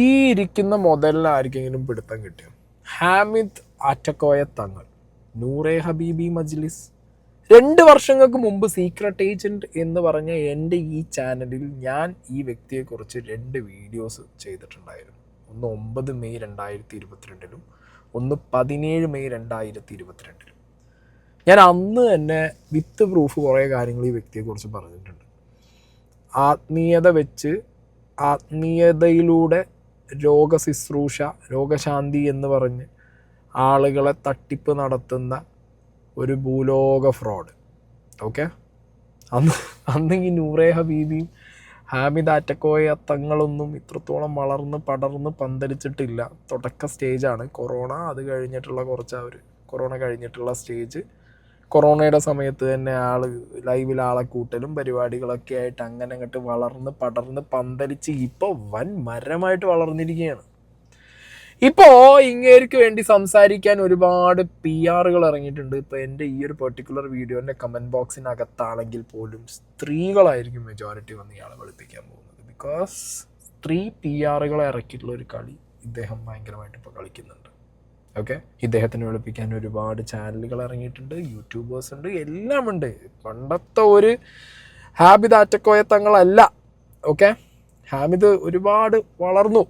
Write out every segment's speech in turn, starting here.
ഈ ഇരിക്കുന്ന മുതലിനാർക്കെങ്കിലും പിടുത്തം കിട്ടിയോ? ഹാമിദ് ആറ്റക്കോയ തങ്ങൾ, നൂറെ ഹബീബി മജ്ലിസ്. 2 വർഷങ്ങൾക്ക് മുമ്പ് സീക്രട്ട് ഏജന്റ് എന്ന് പറഞ്ഞ എൻ്റെ ഈ ചാനലിൽ ഞാൻ ഈ വ്യക്തിയെക്കുറിച്ച് 2 വീഡിയോസ് ചെയ്തിട്ടുണ്ടായിരുന്നു. ഒന്ന് 9 മെയ് 2022 ഒന്ന് 17 മെയ് 2022. ഞാൻ അന്ന് തന്നെ വിത്ത് പ്രൂഫ് കുറേ കാര്യങ്ങൾ ഈ വ്യക്തിയെക്കുറിച്ച് പറഞ്ഞിട്ടുണ്ട്. ആത്മീയത വെച്ച് ആത്മീയതയിലൂടെ രോഗശുശ്രൂഷ, രോഗശാന്തി എന്ന് പറഞ്ഞ് ആളുകളെ തട്ടിപ്പ് നടത്തുന്ന ഒരു ഭൂലോക ഫ്രോഡ്. ഓക്കെ, അന്ന് ഈ നൂറെ ഹബീബിയും ഹാമിദ് ആറ്റക്കോയ തങ്ങളൊന്നും ഇത്രത്തോളം വളർന്ന് പടർന്ന് പന്തലിച്ചിട്ടില്ല. തുടക്ക സ്റ്റേജാണ് കൊറോണ. അത് കഴിഞ്ഞിട്ടുള്ള കൊറോണ കഴിഞ്ഞിട്ടുള്ള സ്റ്റേജ്. കൊറോണയുടെ സമയത്ത് തന്നെ ലൈവിൽ ആളെ കൂട്ടലും പരിപാടികളൊക്കെ ആയിട്ട് അങ്ങനെ അങ്ങോട്ട് വളർന്ന് പടർന്ന് പന്തലിച്ച് ഇപ്പോൾ വൻ മരമായിട്ട് വളർന്നിരിക്കുകയാണ്. ഇപ്പോൾ ഇങ്ങേർക്ക് വേണ്ടി സംസാരിക്കാൻ ഒരുപാട് PR ഇറങ്ങിയിട്ടുണ്ട്. ഇപ്പോൾ എൻ്റെ ഈ ഒരു പെർട്ടിക്കുലർ വീഡിയോൻ്റെ കമൻറ്റ് ബോക്സിനകത്താണെങ്കിൽ പോലും സ്ത്രീകളായിരിക്കും മെജോറിറ്റി വന്ന് ഇയാളെ വെളുപ്പിക്കാൻ പോകുന്നത്. ബിക്കോസ് സ്ത്രീ PR ഇറക്കിയിട്ടുള്ള ഒരു കളി ഇദ്ദേഹം ഭയങ്കരമായിട്ട് ഇപ്പോൾ കളിക്കുന്നുണ്ട്. ഓക്കെ, ഇദ്ദേഹത്തിന് വെളുപ്പിക്കാൻ ഒരുപാട് ചാനലുകൾ ഇറങ്ങിയിട്ടുണ്ട്, യൂട്യൂബേഴ്സ് ഉണ്ട്, എല്ലാം ഉണ്ട്. പണ്ടത്തെ ഒരു ഹാമിദ് ആറ്റക്കോയ തങ്ങളല്ല. ഓക്കെ, ഹാമിദ് ഒരുപാട് വളർന്നു.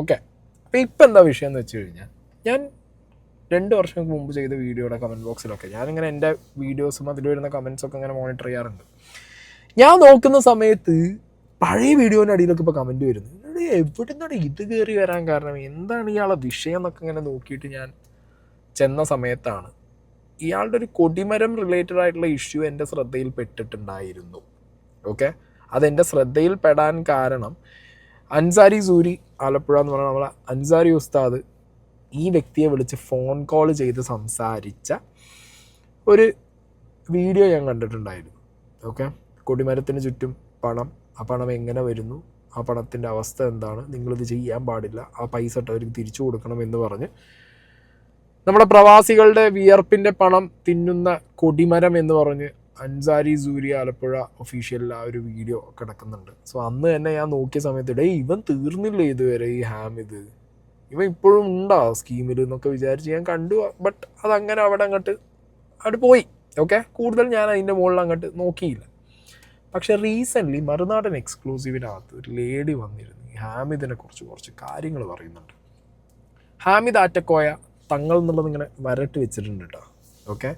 ഓക്കെ, അപ്പോൾ ഇപ്പം എന്താ വിഷയം എന്ന് വെച്ച് കഴിഞ്ഞാൽ, ഞാൻ 2 വർഷങ്ങൾക്ക് മുമ്പ് ചെയ്ത വീഡിയോയുടെ കമൻറ്റ് ബോക്സിലൊക്കെ ഞാനിങ്ങനെ എൻ്റെ വീഡിയോസും അതിൽ വരുന്ന കമൻസൊക്കെ ഇങ്ങനെ മോണിറ്റർ ചെയ്യാറുണ്ട്. ഞാൻ നോക്കുന്ന സമയത്ത് പഴയ വീഡിയോൻ്റെ അടിയിലൊക്കെ ഇപ്പോൾ കമൻറ്റ് വരുന്നു. എവിടെ നിന്നാണ് ഇത് കയറി വരാൻ കാരണം, എന്താണ് ഇയാളെ വിഷയം എന്നൊക്കെ ഇങ്ങനെ നോക്കിയിട്ട് ഞാൻ ചെന്ന സമയത്താണ് ഇയാളുടെ ഒരു കൊടിമരം റിലേറ്റഡ് ആയിട്ടുള്ള ഇഷ്യൂ എൻ്റെ ശ്രദ്ധയിൽ പെട്ടിട്ടുണ്ടായിരുന്നു. ഓക്കെ, അതെൻ്റെ ശ്രദ്ധയിൽ പെടാൻ കാരണം അൻസാരി സൂരി ആലപ്പുഴ എന്ന് പറഞ്ഞാൽ നമ്മളെ അൻസാരി ഉസ്താദ് ഈ വ്യക്തിയെ വിളിച്ച് ഫോൺ കോൾ ചെയ്ത് സംസാരിച്ച ഒരു വീഡിയോ ഞാൻ കണ്ടിട്ടുണ്ടായിരുന്നു. ഓക്കെ, കൊടിമരത്തിന് ചുറ്റും പണം, ആ പണം എങ്ങനെ വരുന്നു, ആ പണത്തിൻ്റെ അവസ്ഥ എന്താണ്, നിങ്ങളിത് ചെയ്യാൻ പാടില്ല, ആ പൈസ അവർക്ക് തിരിച്ചു കൊടുക്കണം എന്ന് പറഞ്ഞ് നമ്മുടെ പ്രവാസികളുടെ വിയർപ്പിൻ്റെ പണം തിന്നുന്ന കൊടിമരം എന്ന് പറഞ്ഞ് അൻസാരി സൂരി ആലപ്പുഴ ഒഫീഷ്യലിൽ ആ ഒരു വീഡിയോ കിടക്കുന്നുണ്ട്. സോ അന്ന് തന്നെ ഞാൻ നോക്കിയ സമയത്ത് ഇവൻ തീർന്നില്ല ഇതുവരെ, ഈ ഹാമിദ് ഇവൻ ഇപ്പോഴും ഉണ്ടാ സ്കീമിൽ എന്നൊക്കെ വിചാരിച്ച് ഞാൻ കണ്ടു. ബട്ട് അതങ്ങനെ അവിടെ പോയി. ഓക്കെ, കൂടുതൽ ഞാൻ അതിൻ്റെ മുകളിൽ അങ്ങോട്ട് നോക്കിയില്ല. പക്ഷെ റീസെൻ്റ്ലി മറുനാടൻ എക്സ്ക്ലൂസീവിനകത്ത് ഒരു ലേഡി വന്നിരുന്നു ഈ ഹാമിദിനെ കുറിച്ച് കുറച്ച് കാര്യങ്ങൾ പറയുന്നുണ്ട്. ഹാമിദ് ആറ്റക്കോയ തങ്ങൾ എന്നുള്ളത് ഇങ്ങനെ വരട്ട് വെച്ചിട്ടുണ്ട് കേട്ടോ. ഓക്കെ,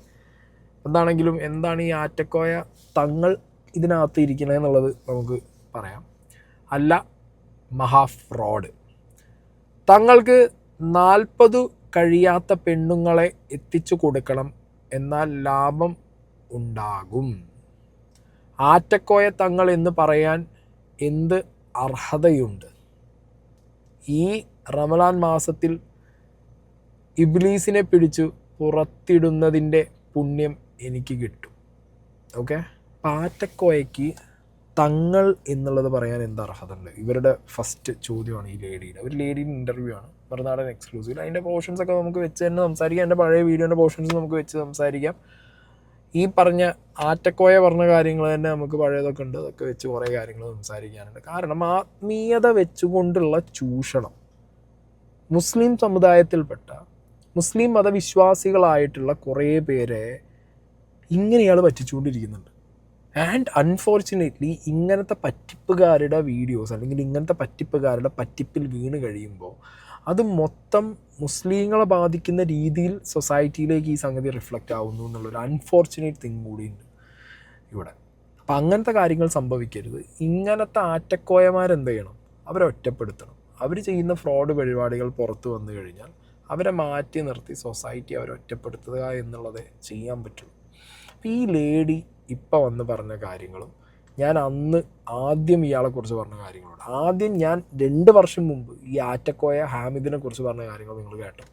എന്താണെങ്കിലും എന്താണ് ഈ ആറ്റക്കോയ തങ്ങൾ ഇതിനകത്ത് ഇരിക്കുന്നത് എന്നുള്ളത് നമുക്ക് പറയാം. അല്ല, മഹാ ഫ്രോഡ്. തങ്ങൾക്ക് 40 കഴിയാത്ത പെണ്ണുങ്ങളെ എത്തിച്ചു കൊടുക്കണം, എന്നാൽ ലാഭം ഉണ്ടാകും. ആറ്റക്കോയ തങ്ങൾ എന്ന് പറയാൻ എന്ത് അർഹതയുണ്ട്? ഈ റമളാൻ മാസത്തിൽ ഇബ്ലീസിനെ പിടിച്ചു പുറത്തിടുന്നതിൻ്റെ പുണ്യം എനിക്ക് കിട്ടും. ഓക്കെ, ആറ്റക്കോയയ്ക്ക് തങ്ങൾ എന്നുള്ളത് പറയാൻ എന്ത് അർഹത ഉണ്ട്? ഇവരുടെ ഫസ്റ്റ് ചോദ്യമാണ് ഈ ലേഡിയുടെ. ഒരു ലേഡിയുടെ ഇൻ്റർവ്യൂ ആണ് മറുനാടൻ എക്സ്ക്ലൂസീവ്. അതിൻ്റെ പോർഷൻസൊക്കെ നമുക്ക് വെച്ച് തന്നെ സംസാരിക്കാം. എൻ്റെ പഴയ വീഡിയോൻ്റെ പോർഷൻസ് നമുക്ക് വെച്ച് സംസാരിക്കാം. ഈ പറഞ്ഞ ആറ്റക്കോയ പറഞ്ഞ കാര്യങ്ങൾ തന്നെ നമുക്ക് പഴയതൊക്കെ ഉണ്ട്, അതൊക്കെ വെച്ച് കുറേ കാര്യങ്ങൾ സംസാരിക്കാനുണ്ട്. കാരണം ആത്മീയത വെച്ചുകൊണ്ടുള്ള ചൂഷണം മുസ്ലിം സമുദായത്തിൽപ്പെട്ട മുസ്ലിം മതവിശ്വാസികളായിട്ടുള്ള കുറേ പേരെ ഇങ്ങനെയാൾ പറ്റിച്ചുകൊണ്ടിരിക്കുന്നുണ്ട്. ആൻഡ് അൺഫോർച്ചുനേറ്റ്ലി ഇങ്ങനത്തെ പറ്റിപ്പുകാരുടെ വീഡിയോസ് അല്ലെങ്കിൽ ഇങ്ങനത്തെ പറ്റിപ്പുകാരുടെ പറ്റിപ്പിൽ വീണ് കഴിയുമ്പോൾ അത് മൊത്തം മുസ്ലിങ്ങളെ ബാധിക്കുന്ന രീതിയിൽ സൊസൈറ്റിയിലേക്ക് ഈ സംഗതി റിഫ്ലക്റ്റ് ആവുന്നു എന്നുള്ളൊരു അൺഫോർച്ചുനേറ്റ് തിങ് കൂടിയുണ്ട് ഇവിടെ. അപ്പം അങ്ങനത്തെ കാര്യങ്ങൾ സംഭവിക്കരുത്. ഇങ്ങനത്തെ ആറ്റക്കോയമാരെന്ത് ചെയ്യണം? അവരെ ഒറ്റപ്പെടുത്തണം. അവർ ചെയ്യുന്ന ഫ്രോഡ് പരിപാടികൾ പുറത്തു വന്നു കഴിഞ്ഞാൽ അവരെ മാറ്റി നിർത്തി സൊസൈറ്റി അവരെ ഒറ്റപ്പെടുത്തുക എന്നുള്ളതേ ചെയ്യാൻ പറ്റുള്ളൂ. അപ്പം ഈ ലേഡി ഇപ്പം വന്ന് പറഞ്ഞ കാര്യങ്ങളും ഞാൻ അന്ന് ആദ്യം ഇയാളെക്കുറിച്ച് പറഞ്ഞ കാര്യങ്ങളുണ്ട്. ആദ്യം ഞാൻ 2 വർഷം മുമ്പ് ഈ ആറ്റക്കോയ ഹാമിദിനെ കുറിച്ച് പറഞ്ഞ കാര്യങ്ങൾ നിങ്ങൾ കേട്ടോ.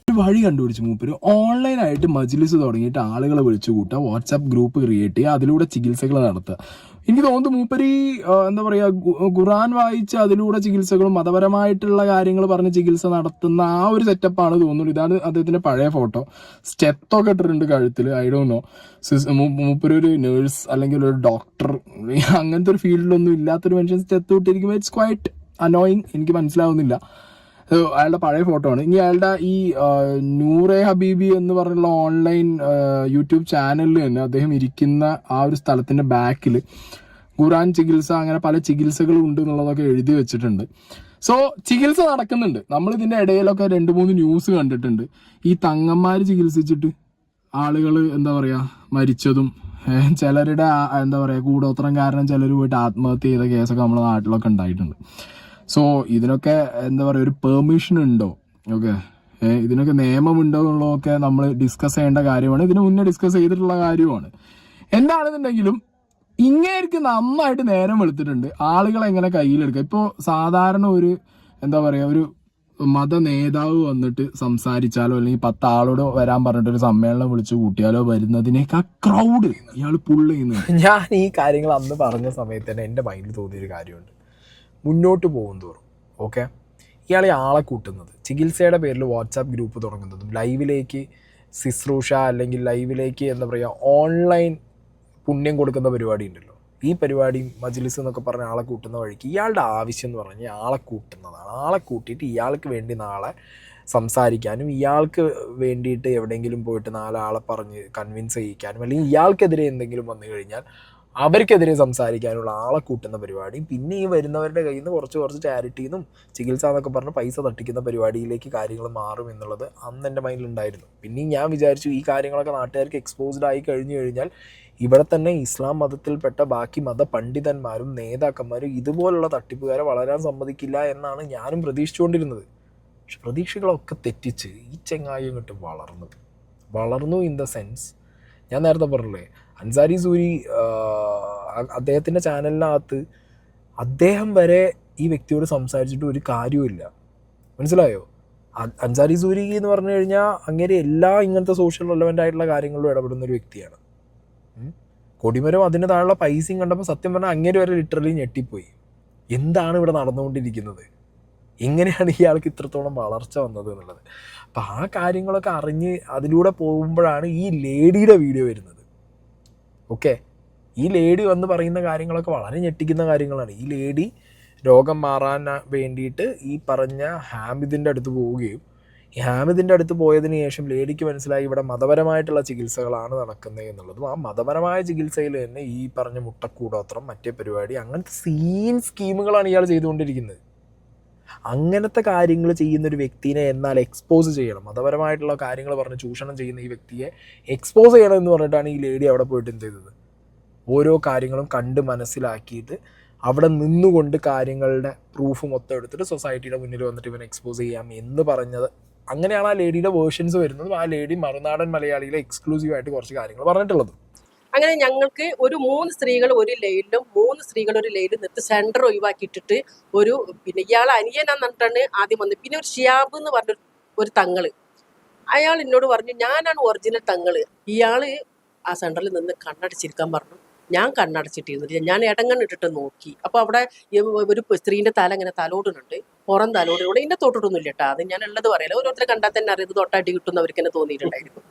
ഒരു വഴി കണ്ടുപിടിച്ച് മൂപ്പര് ഓൺലൈനായിട്ട് മജ്ലിസ് തുടങ്ങിയിട്ട് ആളുകളെ വിളിച്ചു കൂട്ടുക, വാട്സാപ്പ് ഗ്രൂപ്പ് ക്രിയേറ്റ് ചെയ്യുക, അതിലൂടെ ചികിത്സകൾ നടത്തുക. എനിക്ക് തോന്നുന്നു മൂപ്പര് എന്താ പറയുക, ഖുറാൻ വായിച്ച് അതിലൂടെ ചികിത്സകളും മതപരമായിട്ടുള്ള കാര്യങ്ങൾ പറഞ്ഞ് ചികിത്സ നടത്തുന്ന ആ ഒരു സെറ്റപ്പാണ് തോന്നുന്നു. ഇതാണ് അദ്ദേഹത്തിന്റെ പഴയ ഫോട്ടോ. സ്റ്റെത്തൊക്കെ ഇട്ടിട്ടുണ്ട് കഴുത്തിൽ. ഐ ഡോണ്ട് നോ, മൂപ്പര് ഒരു നേഴ്സ് അല്ലെങ്കിൽ ഒരു ഡോക്ടർ അങ്ങനത്തെ ഒരു ഫീൽഡിലൊന്നും ഇല്ലാത്തൊരു മനുഷ്യൻ സ്റ്റെത്ത് ഇട്ടിരിക്കുമ്പോൾ ഇറ്റ്സ് ക്വൈറ്റ് അനോയിങ്, എനിക്ക് മനസ്സിലാവുന്നില്ല. അയാളുടെ പഴയ ഫോട്ടോ ആണ്. ഇനി അയാളുടെ ഈ നൂറെ ഹബീബി എന്ന് പറഞ്ഞുള്ള ഓൺലൈൻ യൂട്യൂബ് ചാനലിൽ തന്നെ അദ്ദേഹം ഇരിക്കുന്ന ആ ഒരു സ്ഥലത്തിന്റെ ബാക്കിൽ ഖുറാൻ ചികിത്സ, അങ്ങനെ പല ചികിത്സകളും ഉണ്ട് എന്നുള്ളതൊക്കെ എഴുതി വെച്ചിട്ടുണ്ട്. സോ ചികിത്സ നടക്കുന്നുണ്ട്. നമ്മൾ ഇതിന്റെ ഇടയിലൊക്കെ 2-3 ന്യൂസ് കണ്ടിട്ടുണ്ട്. ഈ തങ്ങന്മാര് ചികിത്സിച്ചിട്ട് ആളുകൾ എന്താ പറയാ മരിച്ചതും, ചിലരുടെ എന്താ പറയാ കൂടോത്രം കാരണം ചിലർ പോയിട്ട് ആത്മഹത്യ ചെയ്ത കേസൊക്കെ നമ്മുടെ നാട്ടിലൊക്കെ ഉണ്ടായിട്ടുണ്ട്. സോ ഇതിനൊക്കെ എന്താ പറയുക ഒരു പെർമിഷൻ ഉണ്ടോ, ഓക്കെ, ഇതിനൊക്കെ നിയമമുണ്ടോ എന്നുള്ളതൊക്കെ നമ്മൾ ഡിസ്കസ് ചെയ്യേണ്ട കാര്യമാണ്. ഇതിനു മുന്നേ ഡിസ്കസ് ചെയ്തിട്ടുള്ള കാര്യമാണ്. എന്താണെന്നുണ്ടെങ്കിലും ഇങ്ങേർക്ക് നന്നായിട്ട് നേരം വെളുത്തിട്ടുണ്ട് ആളുകളെ എങ്ങനെ കയ്യിലെടുക്കുക. ഇപ്പോൾ സാധാരണ ഒരു എന്താ പറയുക ഒരു മത നേതാവ് വന്നിട്ട് സംസാരിച്ചാലോ അല്ലെങ്കിൽ 10 ആളോട് വരാൻ പറഞ്ഞിട്ട് ഒരു സമ്മേളനം വിളിച്ചു കൂട്ടിയാലോ വരുന്നതിനേക്കാൾ ക്രൗഡ് ഇയാൾ പുള്ള് ചെയ്യുന്നത്. ഞാൻ ഈ കാര്യങ്ങൾ അന്ന് പറഞ്ഞ സമയത്ത് തന്നെ എൻ്റെ മൈൻഡിൽ തോന്നിയൊരു കാര്യമുണ്ട്. മുന്നോട്ട് പോകും തോറും ഓക്കെ ഇയാളെ ആളെ കൂട്ടുന്നത്, ചികിത്സയുടെ പേരിൽ വാട്സാപ്പ് ഗ്രൂപ്പ് തുടങ്ങുന്നതും, ലൈവിലേക്ക് ശുശ്രൂഷ അല്ലെങ്കിൽ ലൈവിലേക്ക് എന്താ പറയുക ഓൺലൈൻ പുണ്യം കൊടുക്കുന്ന പരിപാടി ഉണ്ടല്ലോ, ഈ പരിപാടി മജ്ലിസ് എന്നൊക്കെ പറഞ്ഞ ആളെ കൂട്ടുന്ന വഴിക്ക് ഇയാളുടെ ആവശ്യം എന്ന് പറഞ്ഞാൽ ആളെ കൂട്ടുന്നതാണ്. ആളെ കൂട്ടിയിട്ട് ഇയാൾക്ക് വേണ്ടി നാളെ സംസാരിക്കാനും ഇയാൾക്ക് വേണ്ടിയിട്ട് എവിടെയെങ്കിലും പോയിട്ട് 4 ആളെ പറഞ്ഞ് കൺവിൻസ് ചെയ്യിക്കാനും അല്ലെങ്കിൽ ഇയാൾക്കെതിരെ എന്തെങ്കിലും വന്നു കഴിഞ്ഞാൽ അവർക്കെതിരെ സംസാരിക്കാനുള്ള ആളെ കൂട്ടുന്ന പരിപാടി. പിന്നെ ഈ വരുന്നവരുടെ കയ്യിൽ നിന്ന് കുറച്ച് ചാരിറ്റിന്നും ചികിത്സ എന്നൊക്കെ പറഞ്ഞ് പൈസ തട്ടിക്കുന്ന പരിപാടിയിലേക്ക് കാര്യങ്ങൾ മാറും എന്നുള്ളത് അന്ന് എൻ്റെ മൈൻഡിലുണ്ടായിരുന്നു. പിന്നെയും ഞാൻ വിചാരിച്ചു ഈ കാര്യങ്ങളൊക്കെ നാട്ടുകാർക്ക് എക്സ്പോസ്ഡ് ആയി കഴിഞ്ഞു കഴിഞ്ഞാൽ ഇവിടെ തന്നെ ഇസ്ലാം മതത്തിൽപ്പെട്ട ബാക്കി മത പണ്ഡിതന്മാരും നേതാക്കന്മാരും ഇതുപോലുള്ള തട്ടിപ്പുകാരെ വളരാൻ സമ്മതിക്കില്ല എന്നാണ് ഞാനും പ്രതീക്ഷിച്ചുകൊണ്ടിരുന്നത്. പക്ഷെ പ്രതീക്ഷകളൊക്കെ തെറ്റിച്ച് ഈ ചെങ്ങായി അങ്ങോട്ട് വളർന്നു ഇൻ ദ സെൻസ് ഞാൻ നേരത്തെ പറഞ്ഞില്ലേ, അൻസാരി സൂരി അദ്ദേഹത്തിൻ്റെ ചാനലിനകത്ത് അദ്ദേഹം വരെ ഈ വ്യക്തിയോട് സംസാരിച്ചിട്ട് ഒരു കാര്യവുമില്ല. മനസ്സിലായോ? അൻസാരി സൂരി എന്ന് പറഞ്ഞു കഴിഞ്ഞാൽ അങ്ങനെ എല്ലാ ഇങ്ങനത്തെ സോഷ്യൽ റെലവൻ്റ് ആയിട്ടുള്ള കാര്യങ്ങളിലും ഇടപെടുന്ന ഒരു വ്യക്തിയാണ്. കൊടിമരം അതിന് താഴെയുള്ള പൈസയും കണ്ടപ്പോൾ സത്യം പറഞ്ഞാൽ അങ്ങനെ വരെ ലിറ്ററലി ഞെട്ടിപ്പോയി. എന്താണ് ഇവിടെ നടന്നുകൊണ്ടിരിക്കുന്നത്, എങ്ങനെയാണ് ഇയാൾക്ക് ഇത്രത്തോളം വളർച്ച വന്നത് എന്നുള്ളത്. അപ്പം ആ കാര്യങ്ങളൊക്കെ അറിഞ്ഞ് അതിലൂടെ പോകുമ്പോഴാണ് ഈ ലേഡിയുടെ വീഡിയോ വരുന്നത്. ഓക്കെ, ഈ ലേഡി വന്ന് പറയുന്ന കാര്യങ്ങളൊക്കെ വളരെ ഞെട്ടിക്കുന്ന കാര്യങ്ങളാണ്. ഈ ലേഡി രോഗം മാറാൻ വേണ്ടിയിട്ട് ഈ പറഞ്ഞ ഹാമിദിൻ്റെ അടുത്ത് പോവുകയും ഈ ഹാമിദിൻ്റെ അടുത്ത് പോയതിന് ശേഷം ലേഡിക്ക് മനസ്സിലായി ഇവിടെ മതപരമായിട്ടുള്ള ചികിത്സകളാണ് നടക്കുന്നത് എന്നുള്ളതും ആ മതപരമായ ചികിത്സയിൽ തന്നെ ഈ പറഞ്ഞ മുട്ടക്കൂടോത്രം മറ്റേ പരിപാടി അങ്ങനത്തെ സ്കീമുകളാണ് ഇയാൾ ചെയ്തുകൊണ്ടിരിക്കുന്നത്. അങ്ങനത്തെ കാര്യങ്ങൾ ചെയ്യുന്നൊരു വ്യക്തിനെ എന്നാൽ എക്സ്പോസ് ചെയ്യണം, മതപരമായിട്ടുള്ള കാര്യങ്ങൾ പറഞ്ഞ് ചൂഷണം ചെയ്യുന്ന ഈ വ്യക്തിയെ എക്സ്പോസ് ചെയ്യണം എന്ന് പറഞ്ഞിട്ടാണ് ഈ ലേഡി അവിടെ പോയിട്ട് എന്ത് ചെയ്തത്, ഓരോ കാര്യങ്ങളും കണ്ട് മനസ്സിലാക്കിയിട്ട് അവിടെ നിന്നുകൊണ്ട് കാര്യങ്ങളുടെ പ്രൂഫ് മൊത്തം എടുത്തിട്ട് സൊസൈറ്റിയുടെ മുന്നിൽ വന്നിട്ട് ഇവൻ എക്സ്പോസ് ചെയ്യാം എന്ന് പറഞ്ഞത്. അങ്ങനെയാണ് ആ ലേഡിയുടെ വേർഷൻസ് വരുന്നതും ആ ലേഡി മറുനാടൻ മലയാളിയിലെ എക്സ്ക്ലൂസീവായിട്ട് കുറച്ച് കാര്യങ്ങൾ പറഞ്ഞിട്ടുള്ളത്. അങ്ങനെ ഞങ്ങൾക്ക് ഒരു 3 സ്ത്രീകൾ ഒരു ലൈനിലും 3 സ്ത്രീകൾ ഒരു ലൈനിലും നിർത്തി സെൻറ്റർ ഒഴിവാക്കിയിട്ടിട്ട് ഒരു പിന്നെ ഇയാൾ അനിയനാന്ന് പറഞ്ഞിട്ടാണ് ആദ്യം വന്നത്. പിന്നെ ഒരു ഷിയാബ് എന്ന് പറഞ്ഞ ഒരു തങ്ങള്, അയാൾ എന്നോട് പറഞ്ഞു ഞാനാണ് ഒറിജിനൽ തങ്ങള്. ഇയാള് ആ സെൻറ്ററിൽ നിന്ന് കണ്ണടച്ചിരിക്കാൻ പറഞ്ഞു. ഞാൻ കണ്ണടച്ചിട്ടിരുന്നില്ല, ഞാൻ ഇടങ്ങണ്ണിട്ടിട്ട് നോക്കി. അപ്പോൾ അവിടെ ഒരു സ്ത്രീൻ്റെ തല ഇങ്ങനെ തലോടുന്നുണ്ട്, പുറം തലോടുന്നുണ്ട്. ഇതിൻ്റെ തൊട്ടിട്ടൊന്നുമില്ല കേട്ടോ, അത് ഞാൻ ഉള്ളത് പറയില്ല, ഓരോരുത്തരെ കണ്ടാൽ തന്നെ അറിയത് തൊട്ടാട്ടി കിട്ടുന്നവർക്ക് തന്നെ തോന്നിയിട്ടുണ്ടായിരുന്നു.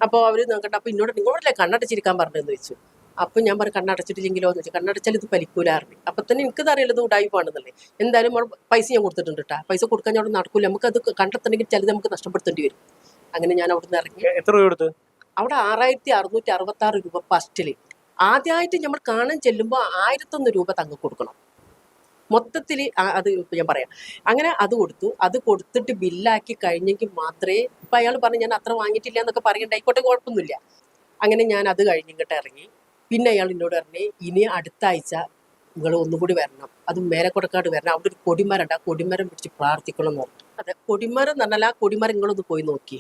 അപ്പോൾ അവർ നോക്കട്ടെ, അപ്പോൾ നിങ്ങളോടല്ലേ കണ്ണടച്ചിരിക്കാൻ പറഞ്ഞതെന്ന് വെച്ചു. അപ്പം ഞാൻ പറഞ്ഞു കണ്ണടച്ചിട്ടില്ലെങ്കിലോ എന്ന് വെച്ചു. കണ്ണടച്ചാൽ ഇത് പലിക്കൂലാറിന്. അപ്പം തന്നെ എനിക്കത് അറിയില്ല ഇത് ഉടായിപ്പാണെന്നല്ലേ. എന്തായാലും പൈസ ഞാൻ കൊടുത്തിട്ടുണ്ട് കേട്ടോ, പൈസ കൊടുക്കാൻ അവിടെ നടക്കൂല, നമുക്കത് കണ്ടെത്തണമെങ്കിൽ ചിലത് നമുക്ക് നഷ്ടപ്പെടുത്തേണ്ടി വരും. അങ്ങനെ ഞാൻ അവിടെ നിന്ന് ഇറങ്ങി. എത്ര രൂപ കൊടുത്തു? അവിടെ 6666 രൂപ ഫസ്റ്റിൽ. ആദ്യമായിട്ട് നമ്മൾ കാണാൻ ചെല്ലുമ്പോൾ 1001 രൂപ തങ്ങ് കൊടുക്കണം മൊത്തത്തിൽ. അത് ഞാൻ പറയാം. അങ്ങനെ അത് കൊടുത്തു. അത് കൊടുത്തിട്ട് ബില്ലാക്കി കഴിഞ്ഞെങ്കിൽ മാത്രമേ, ഇപ്പം അയാൾ പറഞ്ഞു ഞാൻ അത്ര വാങ്ങിയിട്ടില്ല എന്നൊക്കെ പറയണ്ടായിക്കോട്ടെ, കുഴപ്പമൊന്നുമില്ല. അങ്ങനെ ഞാൻ അത് കഴിഞ്ഞിട്ട് ഇറങ്ങി. പിന്നെ അയാൾ എന്നോട് പറഞ്ഞു ഇനി അടുത്ത ആഴ്ച നിങ്ങൾ ഒന്നുകൂടി വരണം, അത് മേലക്കൊടക്കാട് വരണം, അവിടെ ഒരു കൊടിമരമുണ്ട്, ആ കൊടിമരം പിടിച്ച് പ്രാർത്ഥിക്കണം എന്ന് പറഞ്ഞു. അതെ, കൊടിമരം എന്ന് പറഞ്ഞാൽ ആ കൊടിമരം നിങ്ങളൊന്ന് പോയി നോക്കി.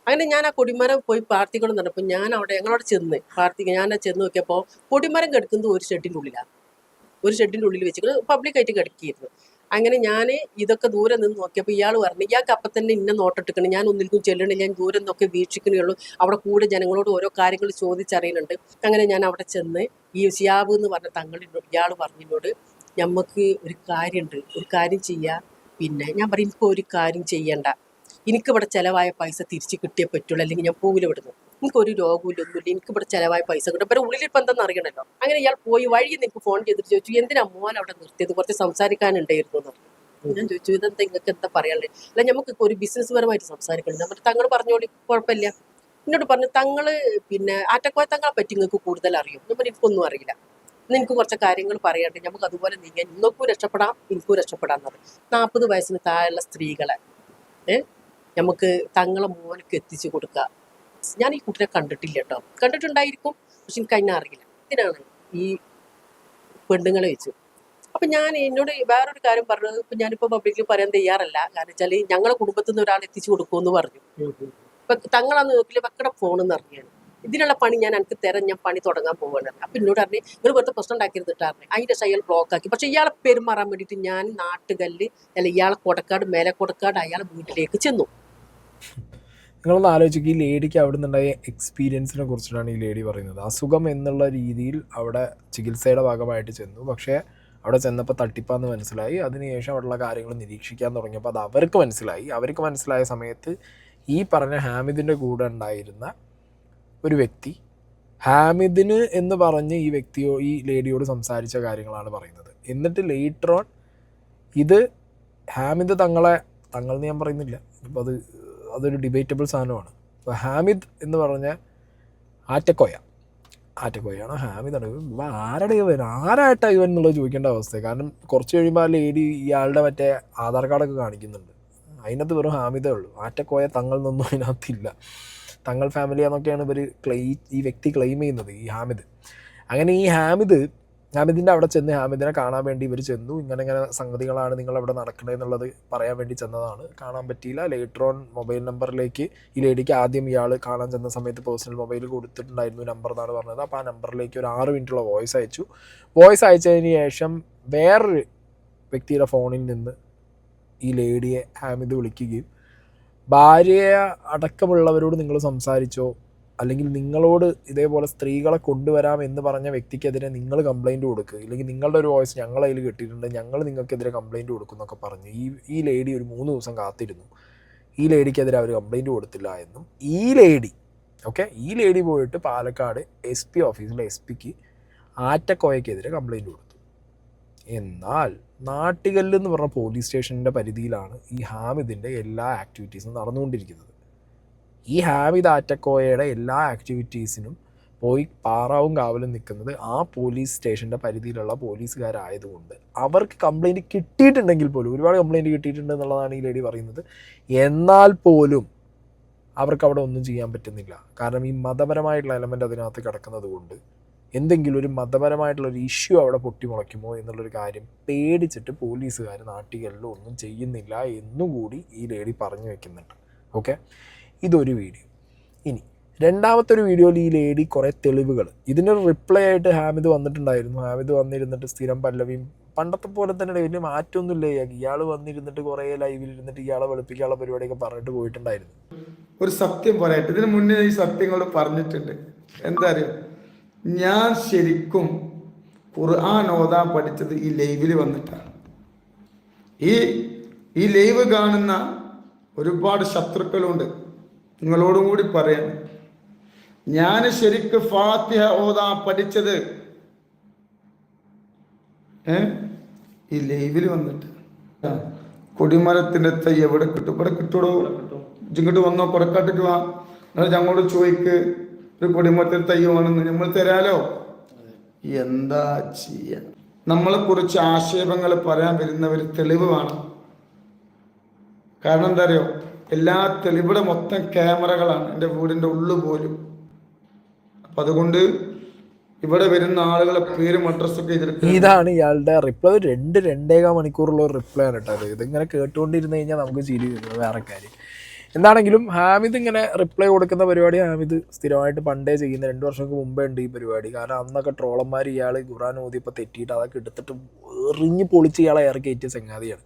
അങ്ങനെ ഞാൻ ആ കൊടിമരം പോയി പ്രാർത്ഥിക്കണം എന്ന് പറഞ്ഞപ്പോൾ ഞങ്ങളവിടെ ചെന്ന് ഞാൻ ചെന്ന് നോക്കിയപ്പോൾ കൊടിമരം കിടക്കുന്നത് ഒരു ഷെഡിൻ്റെ ഉള്ളിലാണ്. ഒരു ഷെഡിൻ്റെ ഉള്ളിൽ വെച്ചിട്ട് പബ്ലിക്കായിട്ട് കിടക്കിയിരുന്നു. അങ്ങനെ ഞാൻ ഇതൊക്കെ ദൂരെ നിന്ന് നോക്കിയപ്പോൾ ഇയാൾ പറഞ്ഞു ഇയാൾക്ക് അപ്പം തന്നെ ഇന്ന നോട്ടെടുക്കണം, ഞാൻ ഒന്നിൽക്കും ചെല്ലണില്ല, ഞാൻ ദൂരം നിന്നൊക്കെ വീക്ഷിക്കണേ ഉള്ളൂ. അവിടെ കൂടെ ജനങ്ങളോട് ഓരോ കാര്യങ്ങൾ ചോദിച്ചറിയുന്നുണ്ട്. അങ്ങനെ ഞാൻ അവിടെ ചെന്ന് ഈ ഷിയാബ് എന്ന് പറഞ്ഞ തങ്ങളിനോട് ഇയാൾ പറഞ്ഞതിനോട് നമുക്ക് ഒരു കാര്യമുണ്ട്, ഒരു കാര്യം ചെയ്യാം. പിന്നെ ഞാൻ പറയും എനിക്ക് ഒരു കാര്യം ചെയ്യണ്ട, എനിക്കിവിടെ ചിലവായ പൈസ തിരിച്ച് കിട്ടിയേ പറ്റുള്ളൂ, അല്ലെങ്കിൽ ഞാൻ പോവില്ല ഇവിടുന്ന്. എനിക്കൊരു രോഗമില്ല ഒന്നുമില്ല, എനിക്ക് ഇവിടെ ചിലവായ പൈസ കിട്ടും. ഇപ്പം ഉള്ളിൽ ഇപ്പം എന്താണെന്ന് അറിയണല്ലോ. അങ്ങനെ ഇയാൾ പോയി വഴി എനിക്ക് ഫോൺ ചെയ്തിട്ട് ചോദിച്ചു, എന്തിനാ മോൻ അവിടെ നിർത്തിയത്, കുറച്ച് സംസാരിക്കാനുണ്ടായിരുന്നു എന്ന് പറഞ്ഞു. ഞാൻ ചോദിച്ചു, ഇതെന്താ നിങ്ങൾക്ക് എന്താ പറയാനുള്ളത്? അല്ല, നമുക്ക് ഒരു ബിസിനസ് പരമായിട്ട് സംസാരിക്കണം. നമ്മൾ തങ്ങൾ പറഞ്ഞോളി, കുഴപ്പമില്ല. എന്നോട് പറഞ്ഞു, തങ്ങള് പിന്നെ ആറ്റക്കോയ തങ്ങളെ പറ്റി നിങ്ങൾക്ക് കൂടുതൽ അറിയും. ഞാൻ പറഞ്ഞു, എനിക്കൊന്നും അറിയില്ല, എനിക്ക് കുറച്ച് കാര്യങ്ങൾ പറയാണ്ട്, നമുക്ക് അതുപോലെ നീങ്ങാൻ നിങ്ങൾക്കും രക്ഷപ്പെടാം എനിക്കും രക്ഷപ്പെടാന്നത്. 40 വയസ്സിന് താഴെയുള്ള സ്ത്രീകളെ നമുക്ക് തങ്ങളെ മോനക്ക് എത്തിച്ചു കൊടുക്കുക. ഞാൻ ഈ കുട്ടിനെ കണ്ടിട്ടില്ല കേട്ടോ, കണ്ടിട്ടുണ്ടായിരിക്കും, പക്ഷെ എനിക്ക് അതിനെ അറിയില്ല. ഇതിനാണ് ഈ പെണ്ണുങ്ങളെ വെച്ചു. അപ്പൊ ഞാൻ എന്നോട് വേറൊരു കാര്യം പറഞ്ഞത്, ഇപ്പൊ ഞാനിപ്പോ പബ്ലിക്കിൽ പറയാൻ തയ്യാറല്ല. കാരണം വെച്ചാൽ ഞങ്ങളെ കുടുംബത്തിൽ നിന്ന് ഒരാൾ എത്തിച്ചു കൊടുക്കുമെന്ന് പറഞ്ഞു. ഇപ്പൊ തങ്ങളന്ന് നോക്കില്ല, വെക്കടെ ഫോണെന്ന് അറിഞ്ഞാണ്. ഇതിനുള്ള പണി ഞാൻ എനിക്ക് തരാൻ, ഞാൻ പണി തുടങ്ങാൻ പോവാണ്. അപ്പൊ എന്നോട് പറഞ്ഞു, നിങ്ങൾ വെറുതെ പ്രശ്നം ഉണ്ടാക്കിയിരുന്നിട്ടായിരുന്നു. അതിന്റെ അയാൾ ബ്ലോക്ക് ആക്കി. പക്ഷെ ഇയാളെ പെരുമാറാൻ വേണ്ടിയിട്ട് ഞാൻ നാട്ടുകല്ല് അല്ല ഇയാളെ കൊടക്കാട് മേലെ കൊടക്കാട് അയാളെ വീട്ടിലേക്ക് ചെന്നു. നിങ്ങളൊന്ന് ആലോചിക്കുക, ഈ ലേഡിക്ക് അവിടെ നിന്നുണ്ടായ എക്സ്പീരിയൻസിനെ കുറിച്ചിട്ടാണ് ഈ ലേഡി പറയുന്നത്. അസുഖം എന്നുള്ള രീതിയിൽ അവിടെ ചികിത്സയുടെ ഭാഗമായിട്ട് ചെന്നു. പക്ഷേ അവിടെ ചെന്നപ്പോൾ തട്ടിപ്പാന്ന് മനസ്സിലായി. അതിനുശേഷം അവിടെയുള്ള കാര്യങ്ങൾ നിരീക്ഷിക്കാൻ തുടങ്ങിയപ്പോൾ അത് അവർക്ക് മനസ്സിലായി. അവർക്ക് മനസ്സിലായ സമയത്ത് ഈ പറഞ്ഞ ഹാമിദിൻ്റെ കൂടെ ഉണ്ടായിരുന്ന ഒരു വ്യക്തി ഹാമിദിന് എന്ന് പറഞ്ഞ് ഈ ലേഡിയോട് സംസാരിച്ച കാര്യങ്ങളാണ് പറയുന്നത്. എന്നിട്ട് ലേറ്റർ ഓൺ ഇത് ഹാമിദ് തങ്ങളെന്ന് ഞാൻ പറയുന്നില്ല, ഇപ്പോൾ അതൊരു ഡിബേറ്റബിൾ സാധനമാണ്. അപ്പോൾ ഹാമിദ് എന്ന് പറഞ്ഞ ആറ്റക്കോയാണ് ഹാമിദാണ്. ആരായിട്ടാണ് ഇവൻ എന്നുള്ളത് ചോദിക്കേണ്ട അവസ്ഥ. കാരണം കുറച്ച് കഴിയുമ്പോൾ ആ ലേഡി ഇയാളുടെ മറ്റേ ആധാർ കാർഡൊക്കെ കാണിക്കുന്നുണ്ട്, അതിനകത്ത് വെറും ഹാമിദേ ഉള്ളൂ. ആറ്റക്കോയ തങ്ങൾ നിന്നും അതിനകത്തില്ല. തങ്ങൾ ഫാമിലിയാന്നൊക്കെയാണ് ഈ വ്യക്തി ക്ലെയിം ചെയ്യുന്നത്, ഈ ഹാമിദ്. അങ്ങനെ ഈ ഹാമിദിൻ്റെ അവിടെ ചെന്ന് ഹാമിദിനെ കാണാൻ വേണ്ടി ഇവർ ചെന്നു. ഇങ്ങനെ സംഗതികളാണ് നിങ്ങളവിടെ നടക്കണത് എന്നുള്ളത് പറയാൻ വേണ്ടി ചെന്നതാണ്. കാണാൻ പറ്റിയില്ല. ലേറ്റർ ഓൺ മൊബൈൽ നമ്പറിലേക്ക് ഈ ലേഡിക്ക് ആദ്യം ഇയാൾ കാണാൻ ചെന്ന സമയത്ത് പേഴ്സണൽ മൊബൈൽ കൊടുത്തിട്ടുണ്ടായിരുന്നു നമ്പർ എന്നാണ് പറഞ്ഞത്. അപ്പോൾ ആ നമ്പറിലേക്ക് ഒരു 6 മിനിറ്റുള്ള വോയിസ് അയച്ചു. വോയിസ് അയച്ചതിന് ശേഷം വേറൊരു വ്യക്തിയുടെ ഫോണിൽ നിന്ന് ഈ ലേഡിയെ ഹാമിദ് വിളിക്കുകയും, ഭാര്യയെ അടക്കമുള്ളവരോട് നിങ്ങൾ സംസാരിച്ചോ, അല്ലെങ്കിൽ നിങ്ങളോട് ഇതേപോലെ സ്ത്രീകളെ കൊണ്ടുവരാം എന്ന് പറഞ്ഞ വ്യക്തിക്കെതിരെ നിങ്ങൾ കംപ്ലയിൻറ്റ് കൊടുക്കുക, ഇല്ലെങ്കിൽ നിങ്ങളുടെ ഒരു വോയിസ് ഞങ്ങളതിൽ കിട്ടിയിട്ടുണ്ട്, ഞങ്ങൾ നിങ്ങൾക്കെതിരെ കംപ്ലയിൻറ്റ് കൊടുക്കും എന്നൊക്കെ പറഞ്ഞ് ഈ ലേഡി ഒരു 3 ദിവസം കാത്തിരുന്നു. ഈ ലേഡിക്കെതിരെ അവർ കംപ്ലയിൻറ്റ് കൊടുത്തില്ല എന്നും ഈ ലേഡി പോയിട്ട് പാലക്കാട് SP ഓഫീസിലെ SP ആറ്റക്കോയക്കെതിരെ കംപ്ലയിൻറ്റ് കൊടുത്തു. എന്നാൽ നാട്ടികല്ല് എന്ന് പറഞ്ഞ പോലീസ് സ്റ്റേഷൻ്റെ പരിധിയിലാണ് ഈ ഹാമിദിൻ്റെ എല്ലാ ആക്ടിവിറ്റീസും നടന്നുകൊണ്ടിരിക്കുന്നത്. ഈ ഹാമിദ് ആറ്റക്കോയയുടെ എല്ലാ ആക്ടിവിറ്റീസിനും പോയി പാറാവും കാവലും നിൽക്കുന്നത് ആ പോലീസ് സ്റ്റേഷൻ്റെ പരിധിയിലുള്ള പോലീസുകാരായതുകൊണ്ട് അവർക്ക് കംപ്ലയിൻറ്റ് കിട്ടിയിട്ടുണ്ടെങ്കിൽ പോലും, ഒരുപാട് കംപ്ലയിൻറ്റ് കിട്ടിയിട്ടുണ്ട് എന്നുള്ളതാണ് ഈ ലേഡി പറയുന്നത്, എന്നാൽ പോലും അവർക്ക് അവിടെ ഒന്നും ചെയ്യാൻ പറ്റുന്നില്ല. കാരണം ഈ മതപരമായിട്ടുള്ള എലമെൻ്റ് അതിനകത്ത് കിടക്കുന്നത് കൊണ്ട് എന്തെങ്കിലും ഒരു മതപരമായിട്ടുള്ളൊരു ഇഷ്യൂ അവിടെ പൊട്ടിമുളയ്ക്കുമോ എന്നുള്ളൊരു കാര്യം പേടിച്ചിട്ട് പോലീസുകാർ നാട്ടികളിലും ഒന്നും ചെയ്യുന്നില്ല എന്നുകൂടി ഈ ലേഡി പറഞ്ഞു വെക്കുന്നുണ്ട്. ഓക്കെ, ഇതൊരു വീഡിയോ. ഇനി രണ്ടാമത്തെ ഒരു വീഡിയോയിൽ ഈ ലേഡി കുറേ തെളിവുകൾ, ഇതിനൊരു റിപ്ലൈ ആയിട്ട് ഹാമിദ് വന്നിട്ടുണ്ടായിരുന്നു. ഹാമിദ് വന്നിരുന്നിട്ട് സ്ഥിരം പല്ലവിയും പണ്ടത്തെ പോലെ തന്നെ വലിയ മാറ്റമൊന്നുമില്ല. ഇയാൾ വന്നിരുന്നിട്ട് കുറേ ലൈവിലിരുന്നിട്ട് ഇയാളെ വെളുപ്പിക്കാനുള്ള പരിപാടിയൊക്കെ പറഞ്ഞിട്ട് പോയിട്ടുണ്ടായിരുന്നു. ഒരു സത്യം പറയട്ടെ, ഇതിന് മുന്നേ ഈ സത്യങ്ങൾ പറഞ്ഞിട്ടുണ്ട്. എന്താ അറിയോ, ഞാൻ ശരിക്കും ഖുർആൻ ഓതാൻ പഠിച്ചത് ഈ ലൈവിൽ വന്നിട്ടാണ്. ഈ ലൈവ് കാണുന്ന ഒരുപാട് ശത്രുക്കളുണ്ട്, നിങ്ങളോടും കൂടി പറയാം. ഞാൻ ശരിക്ക് ഫാത്തിഹ ഓതാൻ പഠിച്ചത് ഈ ലൈവിൽ വന്നിട്ട്. കൊടിമരത്തിന്റെ തൈ എവിടെ കിട്ടും? ഇവിടെ കിട്ടൂടോ, ഇങ്ങോട്ട് വന്നോ, കൊടക്കാട്ടേക്ക് വാ, നിങ്ങൾ ഞങ്ങളോട് ചോദിക്ക് ഒരു കൊടിമരത്തിന്റെ തൈ വേണമെന്ന്, നമ്മൾ തരാലോ. എന്താ ചെയ്യാ? നമ്മളെ കുറിച്ച് ആക്ഷേപങ്ങൾ പറയാൻ വരുന്നവർ തെളിവ് വേണം. കാരണം എന്താ അറിയോ, എല്ലാ തെളിവിടെ മൊത്തം ക്യാമറകളാണ്, എൻ്റെ വീടിൻ്റെ ഉള്ളു പോലും. അപ്പം അതുകൊണ്ട് ഇവിടെ വരുന്ന ആളുകളെ പേരും അഡ്രസ്സൊക്കെ എതിർക്കുക. ഇതാണ് ഇയാളുടെ റിപ്ലൈ. 2-2.25 മണിക്കൂറുള്ള ഒരു റിപ്ലൈ ആണ് കേട്ടോ. ഇതിങ്ങനെ കേട്ടുകൊണ്ടിരുന്ന് കഴിഞ്ഞാൽ നമുക്ക് ചിരി വരുന്നത് വേറെ കാര്യം. എന്താണെങ്കിലും ഹാമിദ് ഇങ്ങനെ റിപ്ലൈ കൊടുക്കുന്ന പരിപാടി ഹാമിദ് സ്ഥിരമായിട്ട് പണ്ടേ ചെയ്യുന്ന, 2 വർഷങ്ങൾക്ക് മുമ്പേ ഉണ്ട് ഈ പരിപാടി. കാരണം അന്നൊക്കെ ട്രോളന്മാർ ഇയാൾ ഖുർആൻ ഓതിയപ്പോൾ തെറ്റിയിട്ട് അതൊക്കെ എടുത്തിട്ട് എറിഞ്ഞ് പൊളിച്ച് ഇയാളെ ഇറക്കി കയറ്റിയ സംഗതിയാണ്.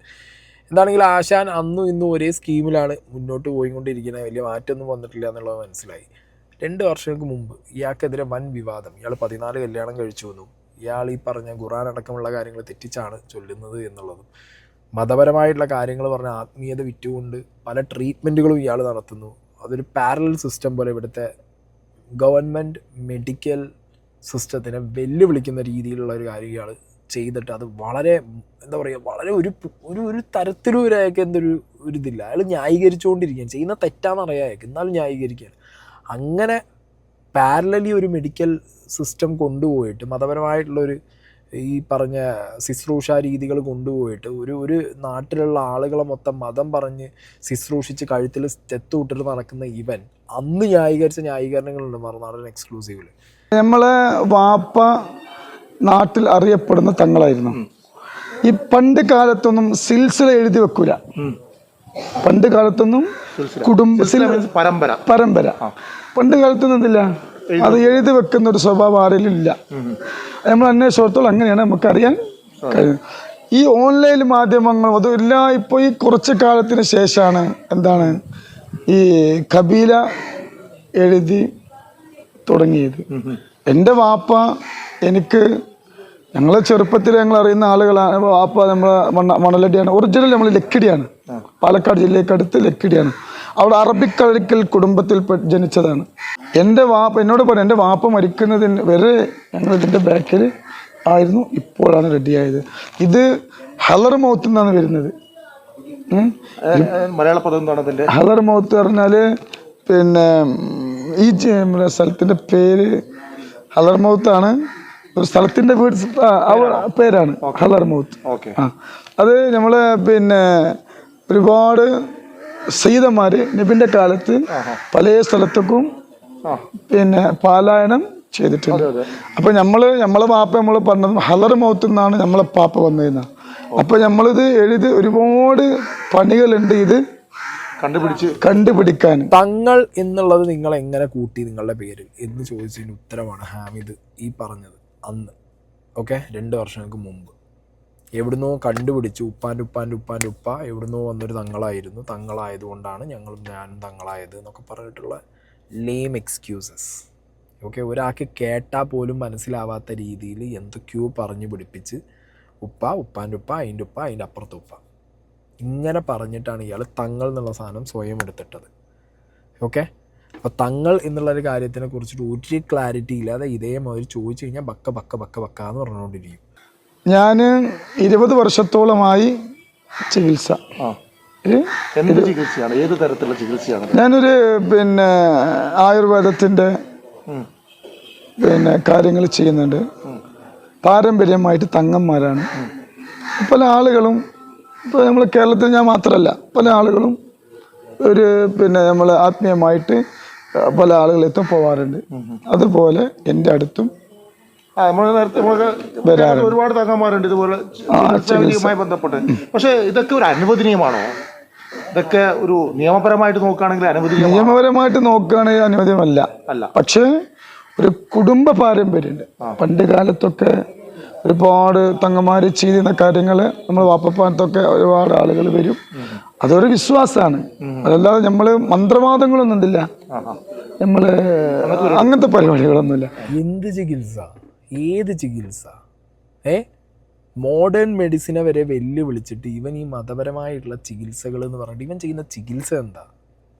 എന്താണെങ്കിലും ആശാൻ അന്നും ഇന്നും ഒരേ സ്കീമിലാണ് മുന്നോട്ട് പോയിക്കൊണ്ടിരിക്കുന്നത്. വലിയ മാറ്റമൊന്നും വന്നിട്ടില്ല എന്നുള്ളത് മനസ്സിലായി. 2 വർഷങ്ങൾക്ക് മുമ്പ് ഇയാൾക്കെതിരെ വൻ വിവാദം. ഇയാൾ 14 കല്യാണം കഴിച്ചു എന്നും ഇയാൾ ഈ പറഞ്ഞ ഖുർആൻ അടക്കമുള്ള കാര്യങ്ങൾ തെറ്റിച്ചാണ് ചൊല്ലുന്നത് എന്നുള്ളതും, മതപരമായിട്ടുള്ള കാര്യങ്ങൾ പറഞ്ഞ ആത്മീയത വിറ്റുകൊണ്ട് പല ട്രീറ്റ്മെൻറ്റുകളും ഇയാൾ നടത്തുന്നു. അതൊരു പാരലൽ സിസ്റ്റം പോലെ ഇവിടുത്തെ ഗവൺമെൻറ് മെഡിക്കൽ സിസ്റ്റത്തിനെ വെല്ലുവിളിക്കുന്ന രീതിയിലുള്ള ഒരു കാര്യം ഇയാൾ ചെയ്തിട്ട് അത് വളരെ എന്താ പറയുക വളരെ ഒരു തരത്തിലും ഒരു അയാൾക്ക് എന്തൊരു ഇതില്ല. അയാൾ ന്യായീകരിച്ചുകൊണ്ടിരിക്കുകയാണ്, ചെയ്യുന്ന തെറ്റാണെന്നറിയാം അയാൾക്ക്, എന്നാലും ന്യായീകരിക്കുകയാണ്. അങ്ങനെ പാരലലി ഒരു മെഡിക്കൽ സിസ്റ്റം കൊണ്ടുപോയിട്ട് മതപരമായിട്ടുള്ളൊരു ഈ പറഞ്ഞ ശുശ്രൂഷ രീതികൾ കൊണ്ടുപോയിട്ട് ഒരു നാട്ടിലുള്ള ആളുകളെ മൊത്തം മതം പറഞ്ഞ് ശുശ്രൂഷിച്ച് കഴുത്തിൽ സ്റ്റെത്ത് വിട്ടിട്ട് നടക്കുന്ന ഇവൻ അന്ന് ന്യായീകരിച്ച ന്യായീകരണങ്ങളുണ്ട് മറുനാടൻ എക്സ്ക്ലൂസീവിൽ. നമ്മളെ വാപ്പ നാട്ടിൽ അറിയപ്പെടുന്ന തങ്ങളായിരുന്നു. ഈ പണ്ട് കാലത്തൊന്നും സിൽസില എഴുതി വെക്കൂല. പണ്ട് കാലത്തൊന്നും പരമ്പര പണ്ട് കാലത്തൊന്നും എന്തില്ല, അത് എഴുതി വെക്കുന്ന ഒരു സ്വഭാവം ആരിലില്ല. നമ്മൾ അന്വേഷിച്ചിടത്തോളം അങ്ങനെയാണ് നമുക്കറിയാൻ കഴിയും. ഈ ഓൺലൈൻ മാധ്യമങ്ങൾ അതുമില്ല. ഇപ്പോൾ ഈ കുറച്ച് കാലത്തിന് ശേഷമാണ് എന്താണ് ഈ കബീല എഴുതി തുടങ്ങിയത്. എൻ്റെ വാപ്പ എനിക്ക് ഞങ്ങളെ ചെറുപ്പത്തിൽ ഞങ്ങൾ അറിയുന്ന ആളുകളാണ്. വാപ്പ നമ്മളെ മണലടിയാണ്, ഒറിജിനൽ നമ്മൾ ലക്കിടിയാണ്, പാലക്കാട് ജില്ലയ്ക്കടുത്ത് ലക്കിടിയാണ്. അവിടെ അറബിക്കഴക്കൽ കുടുംബത്തിൽ ജനിച്ചതാണ്. എൻ്റെ വാപ്പ എന്നോട് പറയും, എൻ്റെ വാപ്പ മരിക്കുന്നതിന് വരെ ഞങ്ങൾ ഇതിൻ്റെ ബാക്കിൽ ആയിരുന്നു. ഇപ്പോഴാണ് റെഡിയായത്. ഇത് ഹലർ മൗത്ത് എന്നാണ് വരുന്നത്. മലയാള പദം എന്താണ്? ഹലർ മൗത്ത് പറഞ്ഞാൽ പിന്നെ ഈ സ്ഥലത്തിൻ്റെ പേര് ഹലർ മൗത്താണ്. ഒരു സ്ഥലത്തിൻ്റെ വീട് പേരാണ് ഹലർ മൗത്ത്. അത് നമ്മളെ പിന്നെ ഒരുപാട് സയ്യിദന്മാർ നബിൻ്റെ കാലത്ത് പല സ്ഥലത്തേക്കും പിന്നെ പാലായനം ചെയ്തിട്ടുണ്ട്. അപ്പൊ നമ്മളെ പാപ്പ നമ്മൾ പറഞ്ഞത് ഹലർ മൗത്ത് എന്നാണ് നമ്മളെ പാപ്പ വന്നതെന്നാ. അപ്പൊ നമ്മളിത് എഴുതി ഒരുപാട് പണികളുണ്ട് ഇത് കണ്ടുപിടിക്കാൻ. തങ്ങൾ എന്നുള്ളത് നിങ്ങൾ എങ്ങനെ കൂട്ടി നിങ്ങളുടെ പേര് എന്ന് ചോദിച്ചതിന് ഉത്തരമാണ് ഹാമിദ് ഈ പറഞ്ഞത്. അന്ന് ഓക്കെ 2 വർഷങ്ങൾക്ക് മുമ്പ് എവിടുന്നോ കണ്ടുപിടിച്ചു. ഉപ്പാൻ്റെ ഉപ്പ എവിടുന്നോ വന്നൊരു തങ്ങളായിരുന്നു, തങ്ങളായതുകൊണ്ടാണ് ഞാനും തങ്ങളായത് എന്നൊക്കെ പറഞ്ഞിട്ടുള്ള ലെയിം എക്സ്ക്യൂസസ്. ഓക്കെ, ഒരാൾക്ക് കേട്ടാൽ പോലും മനസ്സിലാവാത്ത രീതിയിൽ എന്തൊക്കെയോ പറഞ്ഞു പിടിപ്പിച്ച് ഉപ്പാൻ്റെ ഉപ്പ അതിൻ്റെ അപ്പുറത്തെ ഉപ്പ ഇങ്ങനെ പറഞ്ഞിട്ടാണ് ഇയാൾ തങ്ങൾ എന്നുള്ള സാധനം സ്വയം എടുത്തിട്ടത്. ഓക്കെ, അപ്പോൾ തങ്ങൾ എന്നുള്ളൊരു കാര്യത്തിനെ കുറിച്ചിട്ട് ഒരു ക്ലാരിറ്റി ഇല്ലാതെ ഇതേമാതിരി ചോദിച്ചു കഴിഞ്ഞാൽ ബക്ക എന്ന് പറഞ്ഞുകൊണ്ടിരിക്കും. ഞാൻ 20 വർഷത്തോളമായി ചികിത്സ. ഏത് തരത്തിലുള്ള ചികിത്സയാണ്? ഞാനൊരു പിന്നെ ആയുർവേദത്തിൻ്റെ പിന്നെ കാര്യങ്ങൾ ചെയ്യുന്നുണ്ട്. പാരമ്പര്യമായിട്ട് തങ്ങന്മാരാണ് പല ആളുകളും. ഇപ്പോൾ നമ്മൾ കേരളത്തിൽ ഞാൻ മാത്രമല്ല, പല ആളുകളും ഒരു പിന്നെ നമ്മൾ ആത്മീയമായിട്ട് പല ആളുകളെത്തും പോവാറുണ്ട്. അതുപോലെ എൻ്റെ അടുത്തും ഒരുപാട് തങ്ങന്മാരുണ്ട് ഇതുപോലെ ചികിത്സയുമായി ബന്ധപ്പെട്ട്. പക്ഷെ ഇതൊക്കെ ഒരു അനുവദനീയമാണോ? ഇതൊക്കെ ഒരു നിയമപരമായിട്ട് നോക്കുകയാണെങ്കിൽ അനുവദനീയം? നിയമപരമായിട്ട് നോക്കുകയാണെങ്കിൽ അനുവദനീയമല്ല. പക്ഷേ ഒരു കുടുംബ പാരമ്പര്യമുണ്ട്. പണ്ട് കാലത്തൊക്കെ ഒരുപാട് തങ്ങന്മാർ ചെയ്യുന്ന കാര്യങ്ങൾ നമ്മൾ വാപ്പപ്പാനത്തൊക്കെ ഒരുപാട് ആളുകൾ വരും. അതൊരു വിശ്വാസമാണ്. അതല്ലാതെ നമ്മൾ മന്ത്രവാദങ്ങളൊന്നും ഇല്ല, നമ്മൾ അങ്ങനത്തെ പരിപാടികളൊന്നുമില്ല. എന്ത് ചികിത്സ, ഏത് ചികിത്സ? മോഡേൺ മെഡിസിനെ വരെ വെല്ലുവിളിച്ചിട്ട് ഇവൻ ഈ മതപരമായിട്ടുള്ള ചികിത്സകൾ എന്ന് പറഞ്ഞിട്ട് ഇവൻ ചെയ്യുന്ന ചികിത്സ എന്താ?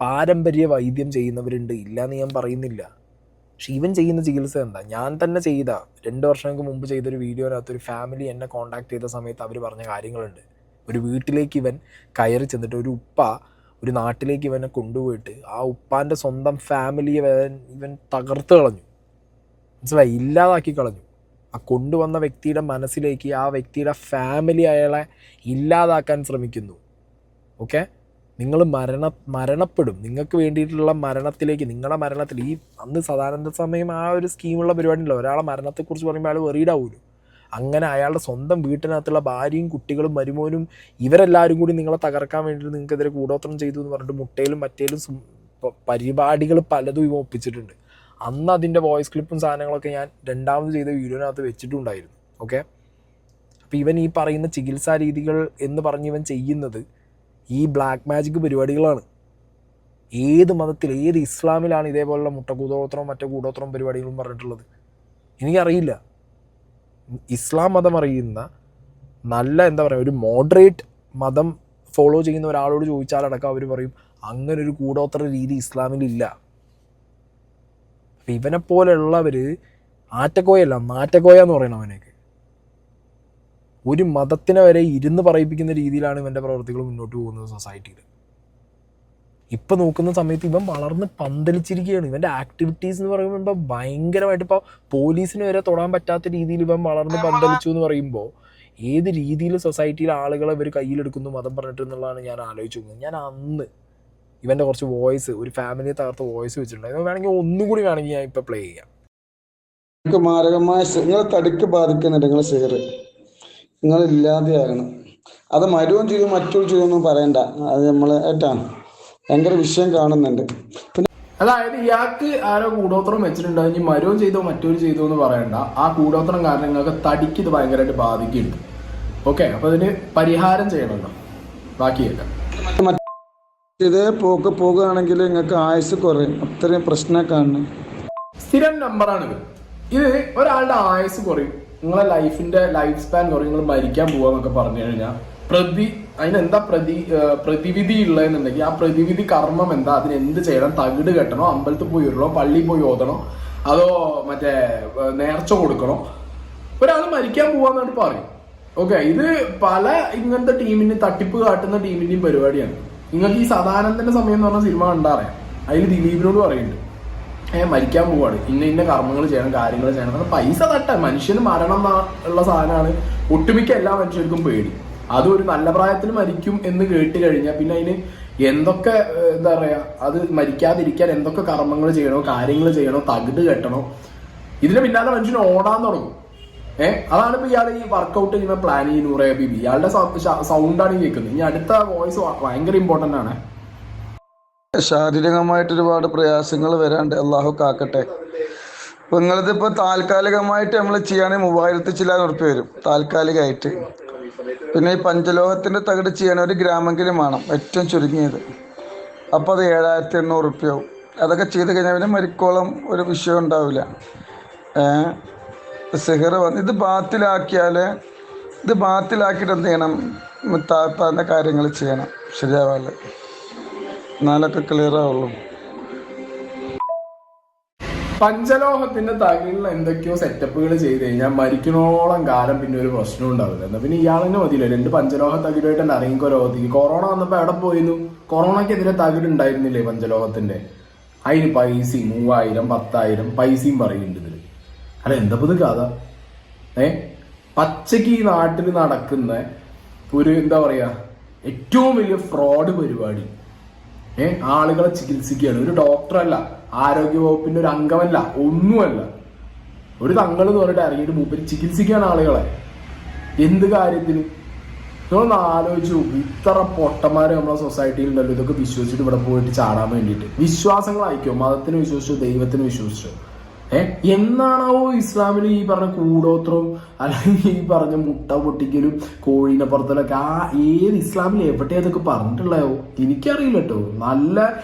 പാരമ്പര്യ വൈദ്യം ചെയ്യുന്നവരുണ്ട്, ഇല്ലയെന്ന് ഞാൻ പറയുന്നില്ല. പക്ഷെ ഇവൻ ചെയ്യുന്ന ചികിത്സ എന്താ? ഞാൻ തന്നെ 2 വർഷങ്ങൾക്ക് മുമ്പ് ചെയ്തൊരു വീഡിയോനകത്ത് ഒരു ഫാമിലി എന്നെ കോൺടാക്ട് ചെയ്ത സമയത്ത് അവർ പറഞ്ഞ കാര്യങ്ങളുണ്ട്. ഒരു വീട്ടിലേക്ക് ഇവൻ കയറി ചെന്നിട്ട് ഒരു നാട്ടിലേക്ക് ഇവനെ കൊണ്ടുപോയിട്ട് ആ ഉപ്പാൻ്റെ സ്വന്തം ഫാമിലിയെ ഇവൻ തകർത്ത് കളഞ്ഞു. മനസ്സിലായി? ഇല്ലാതാക്കി കളഞ്ഞു. ആ കൊണ്ടുവന്ന വ്യക്തിയുടെ മനസ്സിലേക്ക് ആ വ്യക്തിയുടെ ഫാമിലി അയാളെ ഇല്ലാതാക്കാൻ ശ്രമിക്കുന്നു. ഓക്കെ, നിങ്ങൾ മരണപ്പെടും. നിങ്ങൾക്ക് വേണ്ടിയിട്ടുള്ള മരണത്തിലേക്ക്, നിങ്ങളുടെ മരണത്തിൽ ഈ അന്ന് സദാനന്ദ സമയം ആ ഒരു സ്കീമുള്ള പരിപാടിയില്ല. ഒരാളെ മരണത്തെക്കുറിച്ച് പറയുമ്പോൾ അയാൾ വെറീഡാവുമല്ലോ. അങ്ങനെ അയാളുടെ സ്വന്തം വീട്ടിനകത്തുള്ള ഭാര്യയും കുട്ടികളും മരുമോനും ഇവരെല്ലാവരും കൂടി നിങ്ങളെ തകർക്കാൻ വേണ്ടിയിട്ട് നിങ്ങൾക്കെതിരെ കൂടോത്രം ചെയ്തു എന്ന് പറഞ്ഞിട്ട് മുട്ടയിലും മറ്റേലും പരിപാടികൾ പലതും ഇവ ഒപ്പിച്ചിട്ടുണ്ട്. അന്ന് അതിൻ്റെ വോയിസ് ക്ലിപ്പും സാധനങ്ങളൊക്കെ ഞാൻ 2ാമത് ചെയ്ത വീഡിയോനകത്ത് വെച്ചിട്ടുണ്ടായിരുന്നു. ഓക്കെ, അപ്പോൾ ഇവൻ ഈ പറയുന്ന ചികിത്സാ രീതികൾ എന്ന് പറഞ്ഞ് ഇവൻ ചെയ്യുന്നത് ഈ ബ്ലാക്ക് മാജിക് പരിപാടികളാണ്. ഏത് മതത്തിൽ, ഏത് ഇസ്ലാമിലാണ് ഇതേപോലുള്ള മുട്ടകൂടോത്രവും മറ്റേ കൂടോത്രവും പരിപാടികളും പറഞ്ഞിട്ടുള്ളത്? എനിക്കറിയില്ല. ഇസ്ലാം മതം അറിയുന്ന നല്ല എന്താ പറയുക ഒരു മോഡറേറ്റ് മതം ഫോളോ ചെയ്യുന്ന ഒരാളോട് ചോദിച്ചാലടക്കം അവർ പറയും അങ്ങനൊരു കൂടോത്ര രീതി ഇസ്ലാമിലില്ല. അപ്പം ഇവനെ പോലെയുള്ളവർ ആറ്റക്കോയല്ല നാറ്റക്കോയ എന്ന് പറയണം അവനൊക്കെ. ഒരു മതത്തിനെ വരെ ഇരുന്ന് പറയിപ്പിക്കുന്ന രീതിയിലാണ് ഇവൻ്റെ പ്രവർത്തികൾ മുന്നോട്ട് പോകുന്നത് സൊസൈറ്റിയിൽ. ഇപ്പം നോക്കുന്ന സമയത്ത് ഇവൻ വളർന്ന് പന്തലിച്ചിരിക്കുകയാണ്. ഇവൻ്റെ ആക്ടിവിറ്റീസ് എന്ന് പറയുമ്പോൾ ഭയങ്കരമായിട്ട് ഇപ്പോൾ പോലീസിന് വരെ തൊടാൻ പറ്റാത്ത രീതിയിൽ ഇവൻ വളർന്ന് പന്തലിച്ചു എന്ന് പറയുമ്പോൾ ഏത് രീതിയിൽ സൊസൈറ്റിയിൽ ആളുകളെ ഇവർ കയ്യിലെടുക്കുന്നു മതം പറഞ്ഞിട്ട് എന്നുള്ളതാണ് ഞാൻ ആലോചിച്ച് നോക്കുന്നത്. ഞാൻ അന്ന് ഇവൻ്റെ കുറച്ച് വോയിസ്, ഒരു ഫാമിലിയെ തകർത്ത വോയിസ് വെച്ചിട്ടുണ്ടായിരുന്നു. വേണമെങ്കിൽ ഒന്നും കൂടി വേണമെങ്കിൽ ഞാൻ ഇപ്പോൾ പ്ലേ ചെയ്യാം. നിങ്ങൾക്ക് മാരകമായ നിങ്ങളെ തടിക്ക് ബാധിക്കുന്നുണ്ട് നിങ്ങളെ സിഗർ, നിങ്ങൾ ഇല്ലാതെയാകണം. അത് മരുവും ചെയ്തു മറ്റൊരു ചെയ്തൊന്നും പറയണ്ട, അത് നമ്മൾ ഏറ്റാണ് ഭയങ്കര വിഷയം കാണുന്നുണ്ട്. അതായത് ഇയാൾക്ക് ആരോ കൂടോത്രം വെച്ചിട്ടുണ്ട്, ഇനി മരവും ചെയ്തോ മറ്റൊരു ചെയ്തോ എന്ന് പറയണ്ട. ആ കൂടോത്രം കാരണം നിങ്ങൾക്ക് തടിക്ക് ഇത് ഭയങ്കരമായിട്ട് ബാധിക്കുന്നുണ്ട്. ഓക്കെ, അപ്പൊ അതിന് പരിഹാരം ചെയ്യണമല്ലോ. ബാക്കി കേൾക്കാം. ഇതേ പോക്ക് പോകുകയാണെങ്കിൽ നിങ്ങൾക്ക് ആയുസ് കുറയും, അത്രയും പ്രശ്നം കാണുന്നു. സ്ഥിരം നമ്പറാണിത്. ഇത് ഒരാളുടെ ആയുസ് കുറയും, നിങ്ങളെ ലൈഫ് സ്പാൻ കുറയും, നിങ്ങൾ മരിക്കാൻ പോവാന്നൊക്കെ പറഞ്ഞു കഴിഞ്ഞാൽ അതിനെന്താ പ്രതിവിധി ഉള്ളതെന്നുണ്ടെങ്കിൽ ആ പ്രതിവിധി കർമ്മം എന്താ, അതിന് എന്ത് ചെയ്യണം? തകിട് കെട്ടണോ, അമ്പലത്തിൽ പോയി ഉരുളോ, പള്ളിയിൽ പോയി ഓതണോ, അതോ മറ്റേ നേർച്ച കൊടുക്കണോ? ഒരാൾ മരിക്കാൻ പോവാന്നാണ് പറയും. ഓക്കെ, ഇത് പല ഇങ്ങനത്തെ ടീമിന് തട്ടിപ്പ് കാട്ടുന്ന ടീമിന്റെയും പരിപാടിയാണ്. നിങ്ങൾക്ക് ഈ സദാനന്ദന്റെ സമയം എന്ന് പറഞ്ഞ സിനിമ കണ്ടറിയാം. അതിൽ ദിലീപിനോട് പറയുന്നുണ്ട്, മരിക്കാൻ പോവാണ്, ഇന്ന കർമ്മങ്ങൾ ചെയ്യണം, കാര്യങ്ങൾ ചെയ്യണം. പൈസ തട്ടാൻ മനുഷ്യന് മരണം ഉള്ള സാധനമാണ് ഒട്ടുമിക്ക എല്ലാ മനുഷ്യർക്കും പേടി. അതും ഒരു നല്ല പ്രായത്തിൽ മരിക്കും എന്ന് കേട്ട് കഴിഞ്ഞാൽ പിന്നെ അതിന് എന്തൊക്കെ എന്താ പറയാ, അത് മരിക്കാതിരിക്കാൻ എന്തൊക്കെ കർമ്മങ്ങൾ ചെയ്യണോ, കാര്യങ്ങൾ ചെയ്യണോ, തകിട് കെട്ടണോ, ഇതിന് പിന്നാലെ മനുഷ്യന് ഓടാൻ തുടങ്ങും. അതാണ് ഇപ്പൊ ഇയാൾ ഈ വർക്കൗട്ട് ചെയ്യുന്ന പ്ലാൻ ചെയ്യുന്ന നൂറേ ബിബി. ഇയാളുടെ സൗണ്ടാണ് ഈ കേൾക്കുന്നത്. ഇനി അടുത്ത വോയിസ് ഭയങ്കര ഇമ്പോർട്ടന്റ് ആണ്. ശാരീരികമായിട്ട് ഒരുപാട് പ്രയാസങ്ങൾ വരാണ്ട്, അള്ളാഹു കാക്കട്ടെ. ഇപ്പൊ നിങ്ങളിതിപ്പോ താൽക്കാലികമായിട്ട് നമ്മൾ ചെയ്യുകയാണെങ്കിൽ 3000 ചില്ലാൻ ഉറുപ്പ്യ വരും താൽക്കാലികമായിട്ട്. പിന്നെ ഈ പഞ്ചലോഹത്തിന്റെ തകിട് ചെയ്യാൻ 1 ഗ്രാമെങ്കിലും വേണം, ഏറ്റവും ചുരുങ്ങിയത്. അപ്പോൾ അത് 7800 ഉറുപ്പ്യാവും. അതൊക്കെ ചെയ്ത് കഴിഞ്ഞാൽ പിന്നെ മരിക്കോളം ഒരു വിഷയം ഉണ്ടാവില്ല. സിഹർ വന്ന് ഇത് ബാത്തിലാക്കിയിട്ട് എന്ത് ചെയ്യണം? താത്താൻ്റെ കാര്യങ്ങൾ ചെയ്യണം, ശരിയാവാല്, എന്നാലൊക്കെ ക്ലിയർ ആവുള്ളൂ. പഞ്ചലോഹത്തിന്റെ തകിലിൽ എന്തൊക്കെയോ സെറ്റപ്പുകൾ ചെയ്ത് കഴിഞ്ഞാൽ മരിക്കണോളം കാലം പിന്നെ ഒരു പ്രശ്നം ഉണ്ടാവില്ല. എന്നാ പിന്നെ ഇയാളിനെ മതിയില്ല 2 പഞ്ചലോഹ തകിലായിട്ട് തന്നെ ഇറങ്ങിക്കോ ലോകത്തേക്ക്. കൊറോണ വന്നപ്പോ എവിടെ പോയിരുന്നു? കൊറോണക്കെതിരെ തകിട് ഉണ്ടായിരുന്നില്ലേ പഞ്ചലോഹത്തിന്റെ? അതിന് പൈസയും 3000 10,000 പൈസയും പറയുന്നുണ്ട് ഇതില്. അല്ല എന്താ ഇത് കഥ? പച്ചക്ക് ഈ നാട്ടിൽ നടക്കുന്ന ഒരു എന്താ പറയാ ഏറ്റവും വലിയ ഫ്രോഡ് പരിപാടി. ആളുകളെ ചികിത്സിക്കുകയാണ്. ഒരു ഡോക്ടറല്ല, ആരോഗ്യ വകുപ്പിന്റെ ഒരു അംഗമല്ല, ഒന്നുമല്ല. ഒരു തങ്ങൾ എന്ന് പറഞ്ഞിട്ട് ഇറങ്ങിയിട്ട് മൂപ്പര് ചികിത്സിക്കുകയാണ് ആളുകളെ. എന്ത് കാര്യത്തിന്? നിങ്ങളൊന്ന് ആലോചിച്ച് നോക്കും. ഇത്ര പൊട്ടന്മാര് നമ്മളെ സൊസൈറ്റിയിൽ ഉണ്ടല്ലോ, ഇതൊക്കെ വിശ്വസിച്ചിട്ട് ഇവിടെ പോയിട്ട് ചാടാൻ വേണ്ടിയിട്ട്. വിശ്വാസങ്ങളായിക്കോ, മതത്തിന് വിശ്വസിച്ചോ, ദൈവത്തിന് വിശ്വസിച്ചോ. എന്നാണോ ഇസ്ലാമിൽ ഈ പറഞ്ഞ കൂടോത്രവും അല്ലെങ്കിൽ ഈ പറഞ്ഞ മുട്ട പൊട്ടിക്കലും കോഴീനെ പുറത്തലൊക്കെ ഏത് ഇസ്ലാമിൽ എവിടെ അതൊക്കെ പറഞ്ഞിട്ടുള്ളയോ എനിക്കറിയില്ല കേട്ടോ. നല്ല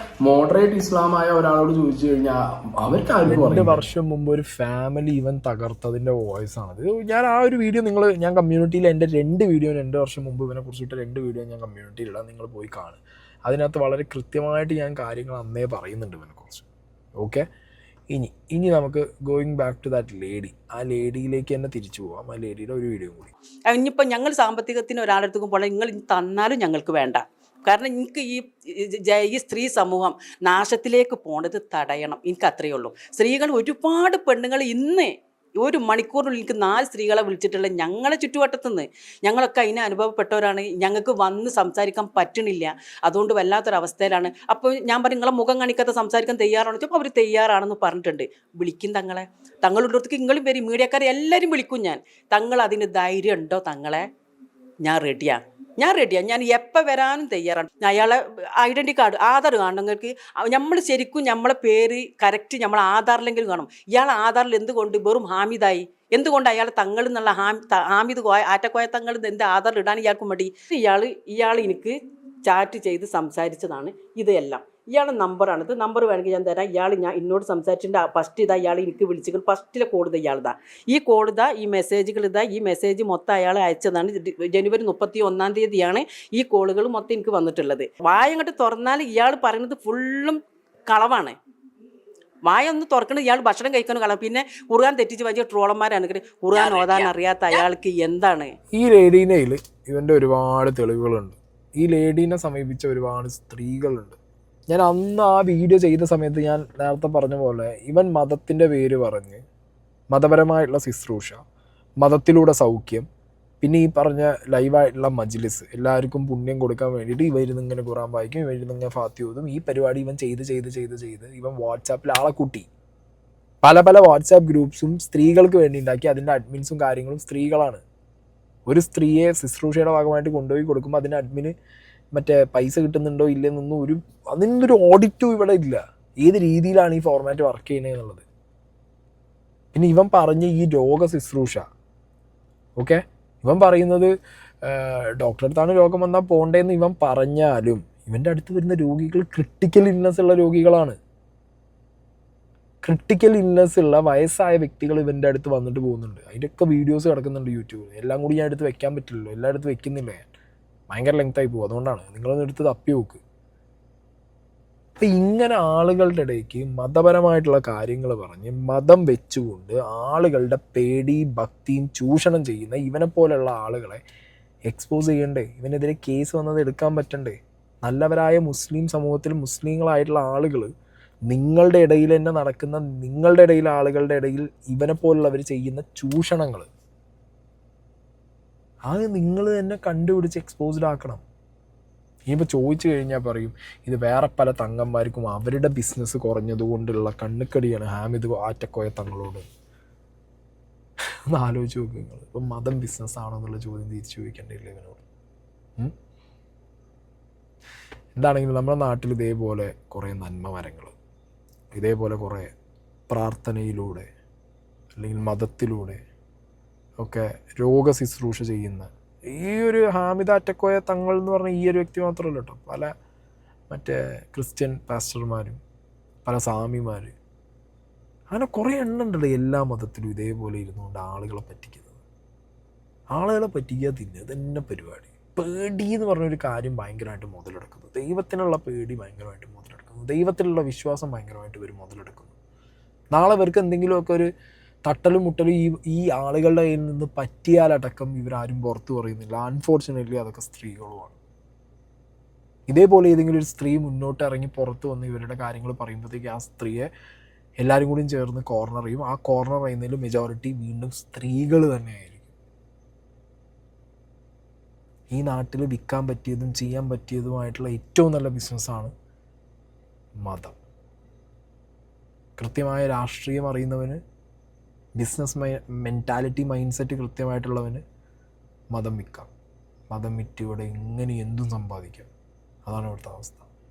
മോഡറേറ്റ് ഇസ്ലാമായ ഒരാളോട് ചോദിച്ചു കഴിഞ്ഞാൽ അവർക്ക് 2 വർഷം മുമ്പ് ഒരു ഫാമിലി ഇവൻ തകർത്തതിന്റെ വോയിസ് ആണത്. ഞാൻ ആ ഒരു വീഡിയോ ഞാൻ കമ്മ്യൂണിറ്റിയിൽ എൻ്റെ 2 വീഡിയോ 2 വർഷം മുമ്പ് ഇവനെ കുറിച്ചിട്ട് 2 വീഡിയോ ഞാൻ കമ്മ്യൂണിറ്റിയിൽ ഇടാം, നിങ്ങൾ പോയി കാണും. അതിനകത്ത് വളരെ കൃത്യമായിട്ട് ഞാൻ കാര്യങ്ങൾ അന്നേ പറയുന്നുണ്ട് ഇവനെ കുറിച്ച്. ഓക്കെ, ഇനി നമുക്ക് going back to that lady, ആ ലേഡിയിലേക്ക് തന്നെ തിരിച്ചു പോവാം. ആ ലേഡിയുടെ ഒരു വീഡിയോ കൂടി. ഇനിയിപ്പോൾ ഞങ്ങൾ സാമ്പത്തികത്തിന് ഒരാളെടുത്തേക്കും പോലെ നിങ്ങൾ തന്നാലും ഞങ്ങൾക്ക് വേണ്ട. കാരണം എനിക്ക് ഈ സ്ത്രീ സമൂഹം നാശത്തിലേക്ക് പോണത് തടയണം. എനിക്ക് അത്രയേ ഉള്ളൂ. സ്ത്രീകൾ ഒരുപാട് പെണ്ണുങ്ങൾ ഇന്ന് 1 മണിക്കൂറിനുള്ളിൽ എനിക്ക് 4 സ്ത്രീകളെ വിളിച്ചിട്ടുള്ള ഞങ്ങളെ ചുറ്റുവട്ടത്തുനിന്ന്. ഞങ്ങളൊക്കെ അതിനെ അനുഭവപ്പെട്ടവരാണ്. ഞങ്ങൾക്ക് വന്ന് സംസാരിക്കാൻ പറ്റണില്ല, അതുകൊണ്ട് വല്ലാത്തൊരവസ്ഥയിലാണ്. അപ്പോൾ ഞാൻ പറയും, നിങ്ങളെ മുഖം കാണിക്കാത്ത സംസാരിക്കാൻ തയ്യാറാണെന്ന് ചോദിച്ചപ്പോൾ അവർ തയ്യാറാണെന്ന് പറഞ്ഞിട്ടുണ്ട്. വിളിക്കും തങ്ങളുള്ളടത്തേക്ക് നിങ്ങളും വരും, മീഡിയക്കാരെ എല്ലാവരും വിളിക്കും ഞാൻ. തങ്ങൾ അതിന് ധൈര്യം ഉണ്ടോ? തങ്ങളെ ഞാൻ റെഡിയാണ്, ഞാൻ എപ്പോൾ വരാനും തയ്യാറാണ്. അയാളെ ഐഡൻറ്റി കാർഡ്, ആധാർ കാണുന്നവർക്ക് നമ്മൾ ശരിക്കും നമ്മളെ പേര് കറക്റ്റ് നമ്മൾ ആധാറിലെങ്കിലും കാണും. ഇയാൾ ആധാറിൽ എന്തുകൊണ്ട് വെറും ഹാമിദായി? എന്തുകൊണ്ട് അയാൾ തങ്ങൾ എന്നുള്ള ഹാമിദ് ആറ്റക്കോയ തങ്ങൾ എൻ്റെ ആധാറിൽ ഇടാൻ ഇയാൾക്ക് മടി? ഇയാൾ എനിക്ക് ചാറ്റ് ചെയ്ത് സംസാരിച്ചതാണ് ഇതെല്ലാം. ഇയാളുടെ നമ്പറാണിത്. നമ്പർ വേണമെങ്കിൽ ഞാൻ തരാം. ഞാൻ എന്നോട് സംസാരിച്ചിട്ട് ഫസ്റ്റ് ഇയാൾ എനിക്ക് വിളിച്ചിട്ട് ഫസ്റ്റിലെ കോഡ് ഇയാളിതാ, ഈ കോഡ് ഈ മെസ്സേജുകൾ ഈ മെസ്സേജ് മൊത്തം അയാൾ അയച്ചതാണ്. ജനുവരി 31-ാം തീയതിയാണ് ഈ കോളുകൾ മൊത്തം എനിക്ക് വന്നിട്ടുള്ളത്. വായങ്ങോട്ട് തുറന്നാൽ ഇയാൾ പറയുന്നത് ഫുള്ളും കളവാണ്. വായ ഒന്ന് തുറക്കണം, ഇയാൾ ഭക്ഷണം കഴിക്കണം കാണാം. പിന്നെ ഖുർആൻ തെറ്റിച്ച് വലിയ ട്രോളന്മാരാണ്. ഖുർആൻ ഓതാൻ അറിയാത്ത അയാൾക്ക് എന്താണ്? ഈ ലേഡീനയിൽ ഇവൻ്റെ ഒരുപാട് തെളിവുകളുണ്ട്. ഈ ലേഡീനെ സമീപിച്ച ഒരുപാട് സ്ത്രീകളുണ്ട്. ഞാൻ അന്ന് ആ വീഡിയോ ചെയ്ത സമയത്ത് ഞാൻ നേരത്തെ പറഞ്ഞ പോലെ ഇവൻ മതത്തിൻ്റെ പേര് പറഞ്ഞ് മതപരമായിട്ടുള്ള ശുശ്രൂഷ, മതത്തിലൂടെ സൗഖ്യം, പിന്നെ ഈ പറഞ്ഞ ലൈവായിട്ടുള്ള മജ്ലിസ്, എല്ലാവർക്കും പുണ്യം കൊടുക്കാൻ വേണ്ടിയിട്ട് ഇവരുന്ന് ഇങ്ങനെ ഖുറാൻ വായിക്കും, ഇവരുന്ന് ഇങ്ങനെ ഫാത്തി ഓതും. ഈ പരിപാടി ഇവൻ ചെയ്ത് ഇവൻ വാട്സാപ്പിൽ ആളെ കൂട്ടി. പല വാട്സാപ്പ് ഗ്രൂപ്പ്സും സ്ത്രീകൾക്ക് വേണ്ടി ഉണ്ടാക്കി. അതിൻ്റെ അഡ്മിൻസും കാര്യങ്ങളും സ്ത്രീകളാണ്. ഒരു സ്ത്രീയെ ശുശ്രൂഷയുടെ ഭാഗമായിട്ട് കൊണ്ടുപോയി കൊടുക്കുമ്പോൾ അതിന് അഡ്മിന് മറ്റേ പൈസ കിട്ടുന്നുണ്ടോ ഇല്ലെന്നൊന്നും അതിനൊരു ഓഡിറ്റും ഇവിടെ ഇല്ല. ഏത് രീതിയിലാണ് ഈ ഫോർമാറ്റ് വർക്ക് ചെയ്യുന്നത് എന്നുള്ളത്. പിന്നെ ഇവൻ പറഞ്ഞ ഈ രോഗ ശുശ്രൂഷ, ഓക്കെ, ഇവൻ പറയുന്നത് ഡോക്ടറെ അടുത്താണ് രോഗം വന്നാൽ പോകേണ്ടതെന്ന് ഇവൻ പറഞ്ഞാലും ഇവൻ്റെ അടുത്ത് വരുന്ന രോഗികൾ ക്രിട്ടിക്കൽ ഇൽനെസ് ഉള്ള രോഗികളാണ്. ക്രിട്ടിക്കൽ ഇൽനെസ് ഉള്ള വയസ്സായ വ്യക്തികൾ ഇവൻ്റെ അടുത്ത് വന്നിട്ട് പോകുന്നുണ്ട്. അതിൻ്റെയൊക്കെ വീഡിയോസ് കിടക്കുന്നുണ്ട് യൂട്യൂബിൽ. എല്ലാം കൂടി ഞാൻ എടുത്ത് വെക്കാൻ പറ്റില്ലല്ലോ, എല്ലായിടത്തും വെക്കുന്നില്ല ഞാൻ, ഭയങ്കര ലെങ്തായി പോകും. അതുകൊണ്ടാണ് നിങ്ങളൊന്ന് എടുത്ത് തപ്പി നോക്ക്. അപ്പം ഇങ്ങനെ ആളുകളുടെ ഇടയ്ക്ക് മതപരമായിട്ടുള്ള കാര്യങ്ങൾ പറഞ്ഞ് മതം വെച്ചുകൊണ്ട് ആളുകളുടെ പേടി ഭക്തിയും ചൂഷണം ചെയ്യുന്ന ഇവനെ പോലെയുള്ള ആളുകളെ എക്സ്പോസ് ചെയ്യണ്ടേ? ഇവനെതിരെ കേസ് വന്നത് എടുക്കാൻ പറ്റണ്ടേ? നല്ലവരായ മുസ്ലിം സമൂഹത്തിൽ മുസ്ലിങ്ങളായിട്ടുള്ള ആളുകൾ നിങ്ങളുടെ ഇടയിൽ തന്നെ നടക്കുന്ന, നിങ്ങളുടെ ഇടയിൽ ആളുകളുടെ ഇടയിൽ ഇവനെ പോലുള്ളവർ ചെയ്യുന്ന ചൂഷണങ്ങൾ, അത് നിങ്ങൾ തന്നെ കണ്ടുപിടിച്ച് എക്സ്പോസ്ഡ് ആക്കണം. ഇനിയിപ്പോൾ ചോദിച്ചു കഴിഞ്ഞാൽ പറയും ഇത് വേറെ പല തങ്ങന്മാർക്കും അവരുടെ ബിസിനസ് കുറഞ്ഞതുകൊണ്ടുള്ള കണ്ണുക്കടിയാണ് ഹാമിദ് ആറ്റക്കോയ തങ്ങളോട്. ഒന്ന് ആലോചിച്ച് നോക്ക് നിങ്ങൾ. ഇപ്പം മതം ബിസിനസ്സാണോ എന്നുള്ള ചോദ്യം തിരിച്ചു ചോദിക്കേണ്ടിയില്ല ഇവനോട്. എന്താണെങ്കിലും നമ്മുടെ നാട്ടിൽ ഇതേപോലെ കുറേ നന്മ മരങ്ങൾ, ഇതേപോലെ കുറേ പ്രാർത്ഥനയിലൂടെ അല്ലെങ്കിൽ മതത്തിലൂടെ ഒക്കെ രോഗ ശുശ്രൂഷ ചെയ്യുന്ന ഈ ഒരു ഹാമിദ് ആറ്റക്കോയ തങ്ങൾ എന്ന് പറഞ്ഞ ഈ ഒരു വ്യക്തി മാത്രമല്ല കേട്ടോ, പല മറ്റേ ക്രിസ്ത്യൻ പാസ്റ്റർമാരും പല സ്വാമിമാർ, അങ്ങനെ കുറേ എണ്ണുണ്ടല്ലോ എല്ലാ മതത്തിലും ഇതേപോലെ ഇരുന്നുകൊണ്ട് ആളുകളെ പറ്റിക്കുന്നത്. ആളുകളെ പറ്റിക്കുക തിന്നുക തന്നെ പരിപാടി. പേടി എന്ന് പറഞ്ഞൊരു കാര്യം ഭയങ്കരമായിട്ട് മുതലെടുക്കുന്നു. ദൈവത്തിനുള്ള പേടി ഭയങ്കരമായിട്ട് മുതലെടുക്കുന്നു. ദൈവത്തിലുള്ള വിശ്വാസം ഭയങ്കരമായിട്ട് ഇവർ മുതലെടുക്കുന്നു. നാളെ ഇവർക്ക് എന്തെങ്കിലുമൊക്കെ ഒരു തട്ടലും മുട്ടലും ഈ ആളുകളുടെ കയ്യിൽ നിന്ന് പറ്റിയാലടക്കം ഇവരാരും പുറത്തു പറയുന്നില്ല. അൺഫോർച്ചുനേറ്റ്ലി അതൊക്കെ സ്ത്രീകളുമാണ്. ഇതേപോലെ ഏതെങ്കിലും ഒരു സ്ത്രീ മുന്നോട്ട് ഇറങ്ങി പുറത്ത് വന്ന് ഇവരുടെ കാര്യങ്ങൾ പറയുമ്പോഴത്തേക്ക് ആ സ്ത്രീയെ എല്ലാവരും കൂടിയും ചേർന്ന് കോർണർ ചെയ്യും. ആ കോർണർ ചെയ്യുന്നതിൽ മെജോറിറ്റി വീണ്ടും സ്ത്രീകൾ തന്നെയായിരിക്കും. ഈ നാട്ടിൽ വിൽക്കാൻ പറ്റിയതും ചെയ്യാൻ പറ്റിയതുമായിട്ടുള്ള ഏറ്റവും നല്ല ബിസിനസ്സാണ് മതം. കൃത്യമായ രാഷ്ട്രീയം അറിയുന്നവന്, ബിസിനസ് മെൻറ്റാലിറ്റി മൈൻഡ് സെറ്റ് കൃത്യമായിട്ടുള്ളവന് മതം വിൽക്കാം. മതം വിറ്റ് ഇവിടെ എങ്ങനെ എന്തും സമ്പാദിക്കാം. അതാണ് ഇവിടുത്തെ അവസ്ഥ.